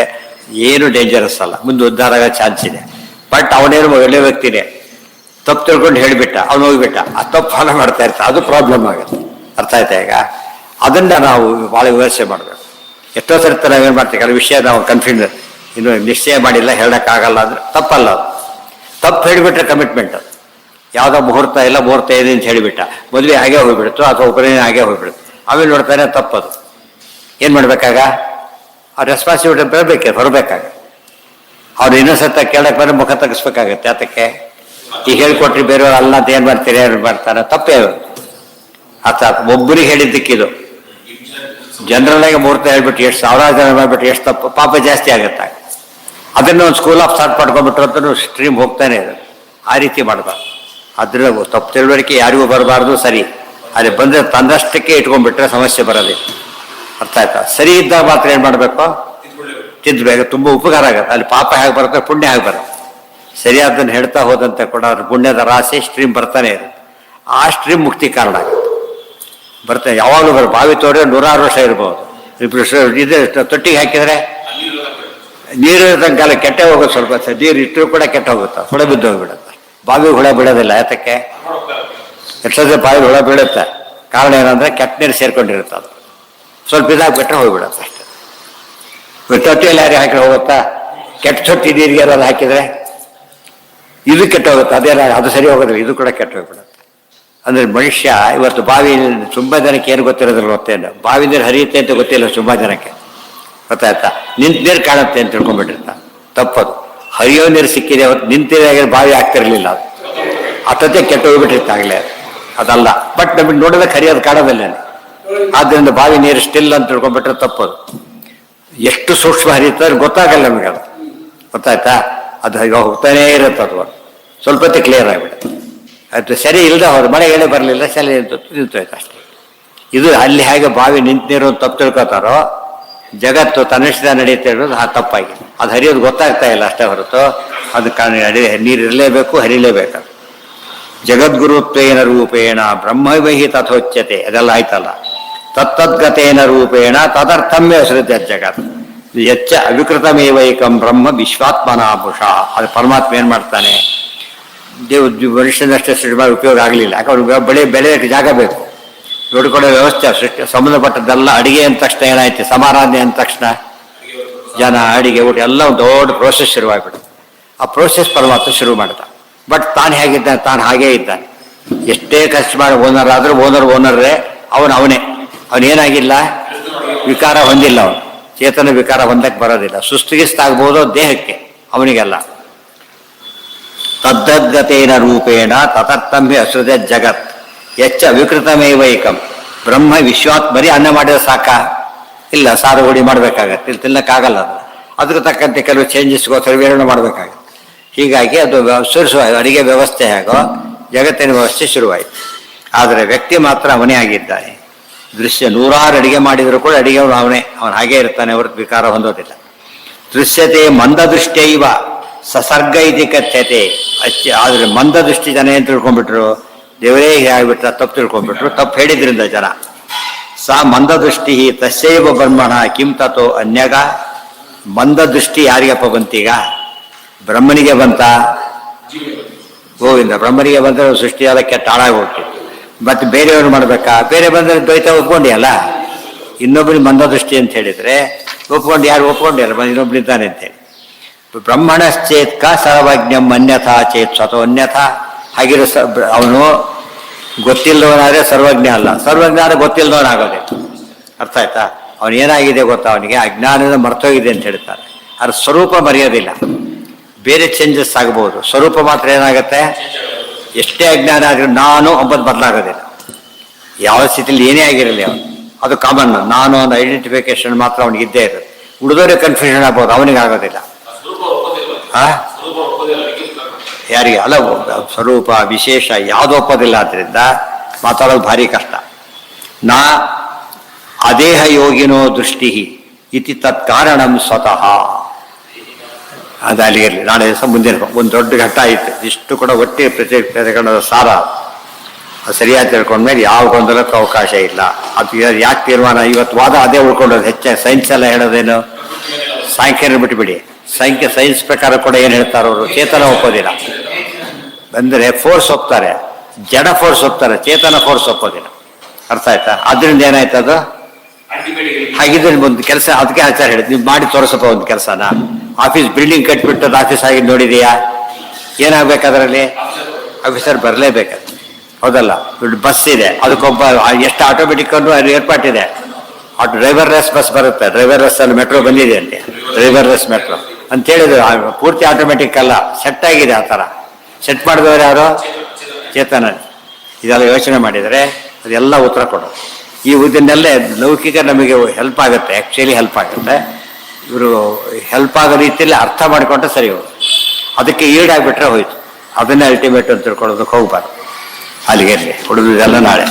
ಏನು ಡೇಂಜರಸ್ ಅಲ್ಲ, ಮುಂದೆ ಉದ್ಧಾರ ಆಗೋ ಚಾನ್ಸ್ ಇದೆ. ಬಟ್ ಅವನೇನು ಒಳ್ಳೆ ವ್ಯಕ್ತಿನೇ, ತಪ್ಪು ತಿಳ್ಕೊಂಡು ಹೇಳಿಬಿಟ್ಟ, ಅವನು ಹೋಗ್ಬಿಟ್ಟ, ಆ ತಪ್ಪು ಫಾಲೋ ಮಾಡ್ತಾ ಇರ್ತಾ, ಅದು ಪ್ರಾಬ್ಲಮ್ ಆಗುತ್ತೆ. ಅರ್ಥ ಆಯ್ತಾ ಈಗ? ಅದನ್ನ ನಾವು ಭಾಳ ವಿಮರ್ಶೆ ಮಾಡಬೇಕು. ಎಷ್ಟೋ ಸರ್ತಿ ನಾವೇನು ಮಾಡ್ತೀವಿ, ಕೆಲವು ವಿಷಯ ನಾವು ಕನ್ಫ್ಯೂಸ್, ಇನ್ನು ನಿಶ್ಚಯ ಮಾಡಿಲ್ಲ ಹೇಳೋಕ್ಕಾಗಲ್ಲ ಅಂದ್ರೆ ತಪ್ಪಲ್ಲ. ಅದು ತಪ್ಪು ಹೇಳಿಬಿಟ್ರೆ ಕಮಿಟ್ಮೆಂಟ್. ಅದು ಯಾವುದೋ ಮುಹೂರ್ತ ಇಲ್ಲ, ಮುಹೂರ್ತ ಇದೆ ಅಂತ ಹೇಳಿಬಿಟ್ಟ, ಮದುವೆ ಹಾಗೆ ಹೋಗ್ಬಿಡ್ತು ಅಥವಾ ಉಪನಯನ ಹಾಗೆ ಹೋಗ್ಬಿಡುತ್ತೆ. ಆಮೇಲೆ ನೋಡ್ತಾನೆ ತಪ್ಪದು. ಏನು ಮಾಡ್ಬೇಕಾಗ, ಆ ರೆಸ್ಪಾನ್ಸಿಬಿಲಿಟಿ ಬರಬೇಕಾಗ ಅವ್ರು ಇನ್ನೊಂದ್ಸತ್ತ ಕೇಳಕ್ಕೆ ಬಂದ್ರೆ ಮುಖ ತೆಗಿಸ್ಬೇಕಾಗತ್ತೆ. ಅದಕ್ಕೆ ಈಗ ಹೇಳ್ಕೊಟ್ರಿ ಬೇರೆಯವ್ರು ಅಲ್ಲ ಅಂತ ಏನು ಮಾಡ್ತೀರಿ, ಏನು ಮಾಡ್ತಾರೆ, ತಪ್ಪೇ ಅರ್ಥಾತ್ ಒಬ್ಬರಿಗೆ ಹೇಳಿದ್ದಕ್ಕಿದು. ಜನರಲ್ ಆಗಿ ಮುಹೂರ್ತ ಹೇಳ್ಬಿಟ್ಟು ಎಷ್ಟು ಸಾವಿರಾರು ಜನ ಮಾಡ್ಬಿಟ್ಟು ಎಷ್ಟು ತಪ್ಪು, ಪಾಪ ಜಾಸ್ತಿ ಆಗುತ್ತೆ. ಅದನ್ನು ಒಂದು ಸ್ಕೂಲ್ ಆಫ್ ಸ್ಟಾರ್ಟ್ ಮಾಡ್ಕೊಂಡ್ಬಿಟ್ರು ಅಂತ ಸ್ಟ್ರೀಮ್ ಹೋಗ್ತಾನೆ ಇದೆ. ಆ ರೀತಿ ಮಾಡಬಾರ್ದು. ಅದ್ರ ತಪ್ಪು ತಿಳುವಳಿಕೆ ಯಾರಿಗೂ ಬರಬಾರ್ದು. ಸರಿ, ಅದೇ ಬಂದರೆ ತನ್ನಷ್ಟಕ್ಕೆ ಇಟ್ಕೊಂಡ್ಬಿಟ್ರೆ ಸಮಸ್ಯೆ ಬರೋದಿಲ್ಲ. ಅರ್ಥ ಆಯ್ತಾ? ಸರಿ ಇದ್ದಾಗ ಮಾತ್ರ ಏನು ಮಾಡಬೇಕು, ತಿದ್ದಬೇಕು. ತುಂಬ ಉಪಕಾರ ಆಗುತ್ತೆ. ಅಲ್ಲಿ ಪಾಪ ಹೇಗೆ ಬರುತ್ತೆ, ಪುಣ್ಯ ಹೇಗೆ ಬರುತ್ತೆ. ಸರಿಯಾದನ್ನು ಹೇಳ್ತಾ ಹೋದಂತೆ ಕೂಡ ಅವ್ರ ಪುಣ್ಯದ ರಾಶಿ ಸ್ಟ್ರೀಮ್ ಬರ್ತಾನೆ ಇರುತ್ತೆ. ಆ ಸ್ಟ್ರೀಮ್ ಮುಕ್ತಿ ಕಾರಣ ಆಗುತ್ತೆ. ಬರ್ತಾನೆ ಯಾವಾಗಲೂ ಬಾವಿ ತೋಡಿದ್ರೆ 100 ವರ್ಷ ಇರ್ಬೋದು. ಇದು ತೊಟ್ಟಿಗೆ ಹಾಕಿದರೆ ನೀರು ಕಾಲ ಕೆಟ್ಟೆ ಹೋಗೋದು. ಸ್ವಲ್ಪ ನೀರು ಇಟ್ಟರು ಕೂಡ ಕೆಟ್ಟ ಹೋಗುತ್ತೆ, ಹುಳ ಬಿದ್ದು ಹೋಗ್ಬಿಡುತ್ತೆ. ಬಾವಿ ಹುಳ ಬೀಳೋದಿಲ್ಲ. ಯಾತಕ್ಕೆ? ಎಷ್ಟೊಂದು ಬಾವಿ ಹುಳ ಬೀಳುತ್ತೆ. ಕಾರಣ ಏನಂದ್ರೆ ಕೆಟ್ಟ ನೀರು ಸೇರ್ಕೊಂಡಿರುತ್ತೆ. ಅದು ಸ್ವಲ್ಪ ಇದಾಗ್ಬಿಟ್ರೆ ಹೋಗ್ಬಿಡುತ್ತೆ ಅಷ್ಟೇ. ತೊಟ್ಟಿಯಲ್ಲಿ ಯಾರು ಹಾಕಿ ಹೋಗುತ್ತಾ? ಕೆಟ್ಟ ತೊಟ್ಟಿ ನೀರಿಗೆ ಏನಾದ್ರು ಹಾಕಿದ್ರೆ ಇದು ಕೆಟ್ಟ ಹೋಗುತ್ತೆ. ಅದೇನ ಅದು ಸರಿ ಹೋಗೋದಿಲ್ಲ, ಇದು ಕೂಡ ಕೆಟ್ಟ ಹೋಗ್ಬಿಡುತ್ತೆ. ಅಂದ್ರೆ ಮನುಷ್ಯ ಇವತ್ತು ಬಾವಿ ತುಂಬಾ ಜನಕ್ಕೆ ಏನು ಗೊತ್ತಿರೋದಿಲ್ಲ. ಗೊತ್ತೇನು, ಬಾವಿ ನೀರು ಹರಿಯುತ್ತೆ ಅಂತ ಗೊತ್ತಿಲ್ಲ ತುಂಬಾ ಜನಕ್ಕೆ. ಗೊತ್ತಾಯ್ತಾ? ನಿಂತ ನೀರು ಕಾಣುತ್ತೆ ಅಂತ ತಿಳ್ಕೊಂಡ್ಬಿಟ್ಟಿರ್ತ. ತಪ್ಪದು. ಹರಿಯೋ ನೀರು ಸಿಕ್ಕಿದೆ, ಅವತ್ತು ನಿಂತಿರೋ ಬಾವಿ ಆಗ್ತಿರ್ಲಿಲ್ಲ. ಅದು ಅಷ್ಟೊತ್ತೆ ಕೆಟ್ಟ ಹೋಗ್ಬಿಟ್ಟಿರ್ತಾಗಲೇ, ಅದಲ್ಲ. ಬಟ್ ನಮಗೆ ನೋಡೋದಕ್ಕೆ ಹರಿಯೋದು ಕಾಣೋದಿಲ್ಲ. ಆದ್ದರಿಂದ ಬಾವಿ ನೀರು ಸ್ಟಿಲ್ ಅಂತ ತಿಳ್ಕೊಂಡ್ಬಿಟ್ರೆ ತಪ್ಪದು. ಎಷ್ಟು ಸೂಕ್ಷ್ಮ ಹರಿಯುತ್ತೆ ಗೊತ್ತಾಗಲ್ಲ ನಮಗೆ. ಅದು ಗೊತ್ತಾಯ್ತಾ? ಅದು ಈಗ ಹೋಗ್ತಾನೇ ಇರುತ್ತೆ. ಅದು ಸ್ವಲ್ಪ ಹೊತ್ತು ಕ್ಲಿಯರ್ ಆಗಿಬಿಡುತ್ತೆ. ಅದು ಸರಿ ಇಲ್ಲದೆ ಹೋದ್ರೆ ಮಳೆ ಹೇಳೇ ಬರಲಿಲ್ಲ, ಸರಿ ನಿಂತೋಯ್ತು ಅಷ್ಟೇ. ಇದು ಅಲ್ಲಿ ಹೇಗೆ ಬಾವಿ ನಿಂತ ನೀರು ತಪ್ಪು ತಿಳ್ಕೊತಾರೋ, ಜಗತ್ತು ತನ್ನಿಷ್ಟ ನಡೆಯುತ್ತೆ ಇರೋದು ಆ ತಪ್ಪಾಗಿದೆ. ಅದು ಹರಿಯೋದು ಗೊತ್ತಾಗ್ತಾ ಇಲ್ಲ ಅಷ್ಟೇ ಹೊರತು ಅದು ನೀರು ಇರಲೇಬೇಕು, ಹರಿಲೇಬೇಕು. ಜಗದ್ಗುರುತ್ವೇನ ರೂಪೇಣ ಬ್ರಹ್ಮವಹಿ ತಥೋಚ್ಯತೆ, ಅದೆಲ್ಲ ಆಯ್ತಲ್ಲ. ತತ್ತದ್ಗತೇನ ರೂಪೇಣ ತದರ್ಥಮ್ಯ ಶ್ರದ್ಧ ಜಗತ್ ಎಚ್ಚ ಅವಿಕೃತಮೇವೈಕಂ ಬ್ರಹ್ಮ ವಿಶ್ವಾತ್ಮನಾಭುಷ. ಅದು ಪರಮಾತ್ಮ ಏನು ಮಾಡ್ತಾನೆ, ಮನುಷ್ಯನಷ್ಟೇ ಸೃಷ್ಟಿ ಮಾಡಿ ಉಪಯೋಗ ಆಗಲಿಲ್ಲ. ಯಾಕಂದ್ರೆ ಬೆಳೆಯೋಕ್ಕೆ ಜಾಗ ಬೇಕು. ನೋಡಿಕೊಳ್ಳೋ ವ್ಯವಸ್ಥೆ ಸೃಷ್ಟಿ ಸಂಬಂಧಪಟ್ಟದ್ದೆಲ್ಲ ಅಡಿಗೆ ಅಂದ ತಕ್ಷಣ ಏನಾಯ್ತು, ಸಮಾರಾಧನೆ ಅಂದ ತಕ್ಷಣ ಜನ ಅಡಿಗೆ ಊಟ ಎಲ್ಲ ಒಂದು ದೊಡ್ಡ ಪ್ರೋಸೆಸ್ ಶುರುವಾಗ್ಬಿಟ್ಟು ಆ ಪ್ರೋಸೆಸ್ ಪರಮಾತ್ಮ ಶುರು ಮಾಡ್ದ. ಬಟ್ ತಾನು ಹೇಗಿದ್ದಾನೆ, ತಾನು ಹಾಗೇ ಇದ್ದಾನೆ. ಎಷ್ಟೇ ಖರ್ಚು ಮಾಡಿ ಓನರ್ ಆದರೂ ಓನರ್ರೇ ಅವನೇ. ಅವನೇನಾಗಿಲ್ಲ, ವಿಕಾರ ಹೊಂದಿಲ್ಲ. ಅವನು ಚೇತನ ವಿಕಾರ ಹೊಂದಕ್ಕೆ ಬರೋದಿಲ್ಲ. ಸುಸ್ಥಿಗಿಸ್ತಾಗ್ಬೋದು ದೇಹಕ್ಕೆ, ಅವನಿಗೆಲ್ಲ. ತದ್ದದ್ಗತೇನ ರೂಪೇಣ ತತರ್ಥಂಭಿ ಅಸೃಜ ಜಗತ್ ಎಚ್ಚ ವಿಕೃತಮೇವೈಕಂ ಬ್ರಹ್ಮ ವಿಶ್ವಾತ್. ಬರೀ ಅನ್ನ ಮಾಡಿದ್ರೆ ಸಾಕ? ಇಲ್ಲ, ಸಾರು ಹುಡಿ ಮಾಡಬೇಕಾಗತ್ತೆ. ಇಲ್ಲಿ ತಿನ್ನಕ್ಕಾಗಲ್ಲ. ಅದಕ್ಕೆ ತಕ್ಕಂತೆ ಕೆಲವು ಚೇಂಜಸ್ಗೋಸ್ಕರ ವಿವರಣೆ ಮಾಡಬೇಕಾಗತ್ತೆ. ಹೀಗಾಗಿ ಅದು ಅಡಿಗೆ ವ್ಯವಸ್ಥೆ ಹೇಗೋ ಜಗತ್ತಿನ ವ್ಯವಸ್ಥೆ ಶುರುವಾಯಿತು. ಆದರೆ ವ್ಯಕ್ತಿ ಮಾತ್ರ ಅವನೇ ಆಗಿದ್ದಾನೆ. ದೃಶ್ಯ 100 ಅಡಿಗೆ ಮಾಡಿದರೂ ಕೂಡ ಅಡಿಗೆ ಅವನು ಹಾಗೇ ಇರ್ತಾನೆ, ಹೊರತು ವಿಕಾರ ಹೊಂದೋದಿಲ್ಲ. ದೃಶ್ಯತೆ ಮಂದದೃಷ್ಟ್ಯೈವ ಸಸರ್ಗ ಇತಿ ಕಥ್ಯತೆ. ಆದರೆ ಮಂದದೃಷ್ಟಿ ಜನ ಏನು ತಿಳ್ಕೊಂಡ್ಬಿಟ್ರು, ದೇವರೇ ಆಗಿಬಿಟ್ರ, ತಪ್ಪು ತಿಳ್ಕೊಂಡ್ಬಿಟ್ರು. ತಪ್ಪು ಹೇಳಿದ್ರಿಂದ ಜನ. ಸಾ ಮಂದದೃಷ್ಟಿ ತಸ್ಯೈವ ಬ್ರಹ್ಮಣ ಕಿಂ ತಥೋ ಅನ್ಯಗ. ಮಂದದೃಷ್ಟಿ ಯಾರಿಗಪ್ಪ ಬಂತೀಗ? ಬ್ರಹ್ಮನಿಗೆ ಬಂತ? ಗೋವಿಂದ. ಬ್ರಹ್ಮನಿಗೆ ಬಂದರೆ ಸೃಷ್ಟಿಯಾದ ಕೆಟ್ಟ ಹಾಳಾಗಿ ಹೋಗ್ತಿತ್ತು. ಮತ್ತೆ ಬೇರೆಯವರು ಮಾಡಬೇಕಾ? ಬೇರೆ ಬಂದರೆ ದ್ವೈತ ಒಪ್ಕೊಂಡಿಯಲ್ಲ. ಇನ್ನೊಬ್ಬರಿಗೆ ಮಂದದೃಷ್ಟಿ ಅಂತ ಹೇಳಿದರೆ ಒಪ್ಕೊಂಡು ಯಾರು ಒಪ್ಕೊಂಡಿಲ್ಲ, ಇನ್ನೊಬ್ಬನಿದ್ದಾನೆ ಅಂತೇಳಿ. ಬ್ರಹ್ಮಣಶ್ಚೇತ್ ಕ ಸರ್ವಜ್ಞಂ ಅನ್ಯಥಾ ಚೇತ್ ಸ್ವತೋ ಅನ್ಯಥಾ. ಹಾಗಿರೋ ಅವನು ಗೊತ್ತಿಲ್ಲದವನಾದ್ರೆ ಸರ್ವಜ್ಞ ಅಲ್ಲ, ಸರ್ವಜ್ಞ ಆದರೆ ಗೊತ್ತಿಲ್ಲದವನಾಗೋದೆ. ಅರ್ಥ ಆಯ್ತಾ? ಅವನು ಏನಾಗಿದೆ ಗೊತ್ತಾ, ಅವನಿಗೆ ಅಜ್ಞಾನದ ಮರ್ತೋಗಿದೆ ಅಂತ ಹೇಳ್ತಾರೆ. ಅದ್ರ ಸ್ವರೂಪ ಮರೆಯೋದಿಲ್ಲ. ಬೇರೆ ಚೇಂಜಸ್ ಆಗ್ಬೋದು, ಸ್ವರೂಪ ಮಾತ್ರ ಏನಾಗುತ್ತೆ, ಎಷ್ಟೇ ಅಜ್ಞಾನ ಆದರೂ ನಾನು ಒಬ್ಬತ್ತು ಬದಲಾಗೋದಿಲ್ಲ. ಯಾವ ಸ್ಥಿತಿಯಲ್ಲಿ ಏನೇ ಆಗಿರಲಿ ಅವನು, ಅದು ಕಾಮನ್. ನಾನು ಒಂದು ಐಡೆಂಟಿಫಿಕೇಶನ್ ಮಾತ್ರ ಅವನಿಗೆ ಇದ್ದೇ ಇರುತ್ತೆ. ಉಳಿದೋರಿಗೆ ಕನ್ಫ್ಯೂಷನ್ ಆಗ್ಬೋದು, ಅವನಿಗೆ ಆಗೋದಿಲ್ಲ. ಯಾರಿಗೆ ಅಲ್ಲ, ಸ್ವರೂಪ ವಿಶೇಷ ಯಾವುದು ಒಪ್ಪೋದಿಲ್ಲ. ಆದ್ದರಿಂದ ಮಾತಾಡೋದು ಭಾರಿ ಕಷ್ಟ. ನಾ ಅದೇಹ ಯೋಗಿನೋ ದೃಷ್ಟಿ ಇತಿ ತತ್ಕಾರಣಂ ಸ್ವತಃ. ಅದು ಅಲ್ಲಿಗಿರಲಿ, ನಾಳೆ ದಿವಸ ಮುಂದಿನ ಒಂದು ದೊಡ್ಡ ಘಟ್ಟ ಆಯಿತು. ಇಷ್ಟು ಕೂಡ ಒಟ್ಟಿ ಪ್ರತಿಕರಣದ ಸಾರ ಅದು ಸರಿಯಾಗಿ ತಿಳ್ಕೊಂಡ್ಮೇಲೆ ಯಾವ ಗೊಂದಲಕ್ಕೂ ಅವಕಾಶ ಇಲ್ಲ. ಅದು ಯಾಕೆ ತೀರ್ಮಾನ, ಇವತ್ತು ವಾದ ಅದೇ ಉಳ್ಕೊಂಡೋದು. ಹೆಚ್ಚಾಗಿ ಸೈನ್ಸ್ ಎಲ್ಲ ಹೇಳೋದೇನು, ಸಾಂಖ್ಯನ ಬಿಟ್ಟುಬಿಡಿ. ಸೈನ್ಸ್ ಪ್ರಕಾರ ಕೂಡ ಏನು ಹೇಳ್ತಾರೆ ಅವರು, ಚೇತನ ಒಪ್ಪೋದಿಲ್ಲ. ಅಂದರೆ ಫೋರ್ಸ್ ಒಪ್ತಾರೆ, ಜಡ ಫೋರ್ಸ್ ಒಪ್ತಾರೆ, ಚೇತನ ಫೋರ್ಸ್ ಒಪ್ಪೋದಿಲ್ಲ. ಅರ್ಥ ಆಯ್ತಾ? ಅದರಿಂದ ಏನಾಯ್ತು, ಅದು ಹಾಗಿದ್ರೆ ಒಂದು ಕೆಲಸ. ಅದಕ್ಕೆ ಆಚಾರ ಹೇಳಿದ್, ನೀವು ಮಾಡಿ ತೋರಿಸಪ್ಪ ಒಂದು ಕೆಲಸನ. ಆಫೀಸ್ ಬಿಲ್ಡಿಂಗ್ ಕಟ್ಬಿಟ್ಟು ಆಫೀಸ್ ಆಗಿ ನೋಡಿದೀಯಾ? ಏನಾಗ್ಬೇಕು ಅದರಲ್ಲಿ? ಆಫೀಸರ್ ಬರಲೇಬೇಕು, ಹೌದಲ್ಲ? ಬಸ್ ಇದೆ, ಅದಕ್ಕೊಬ್ಬ ಎಷ್ಟು ಆಟೋಮೆಟಿಕ್ ಅನ್ನು ಅದು ಏರ್ಪಾಟಿದೆ. ಡ್ರೈವರ್ಲೆಸ್ ಬಸ್ ಬರುತ್ತೆ. ಡ್ರೈವರ್ಲೆಸ್ ಅಲ್ಲಿ ಮೆಟ್ರೋ ಬಂದಿದೆ ಅಂತೆ, ಡ್ರೈವರ್ಲೆಸ್ ಮೆಟ್ರೋ ಅಂತ ಹೇಳಿದ್ರು. ಪೂರ್ತಿ ಆಟೋಮೆಟಿಕ್ ಅಲ್ಲ, ಸೆಟ್ ಆಗಿದೆ. ಆ ಥರ ಸೆಟ್ ಮಾಡಿದವರು ಯಾರು? ಚೇತನ. ಇದೆಲ್ಲ ಯೋಚನೆ ಮಾಡಿದರೆ ಅದೆಲ್ಲ ಉತ್ತರ ಕೊಡೋದು. ಇದನ್ನೆಲ್ಲೇ ಲೌಕಿಕ ನಮಗೆ ಹೆಲ್ಪ್ ಆಗುತ್ತೆ, ಆ್ಯಕ್ಚುಲಿ ಹೆಲ್ಪ್ ಆಗುತ್ತೆ. ಇವರು ಹೆಲ್ಪ್ ಆಗೋ ರೀತಿಯಲ್ಲಿ ಅರ್ಥ ಮಾಡಿಕೊಂಡ್ರೆ ಸರಿ ಹೋಗುತ್ತೆ. ಅದಕ್ಕೆ ಈಡಾಗಿಬಿಟ್ರೆ ಹೋಯ್ತು. ಅದನ್ನೇ ಅಲ್ಟಿಮೇಟ್ ಅಂತ ತಿಳ್ಕೊಳ್ಳೋದಕ್ಕೆ ಹೋಗ್ಬಾರ್ದು. ಅಲ್ಲಿಗೆ ಉಳಿದಿದೆಲ್ಲ ನಾಳೆ.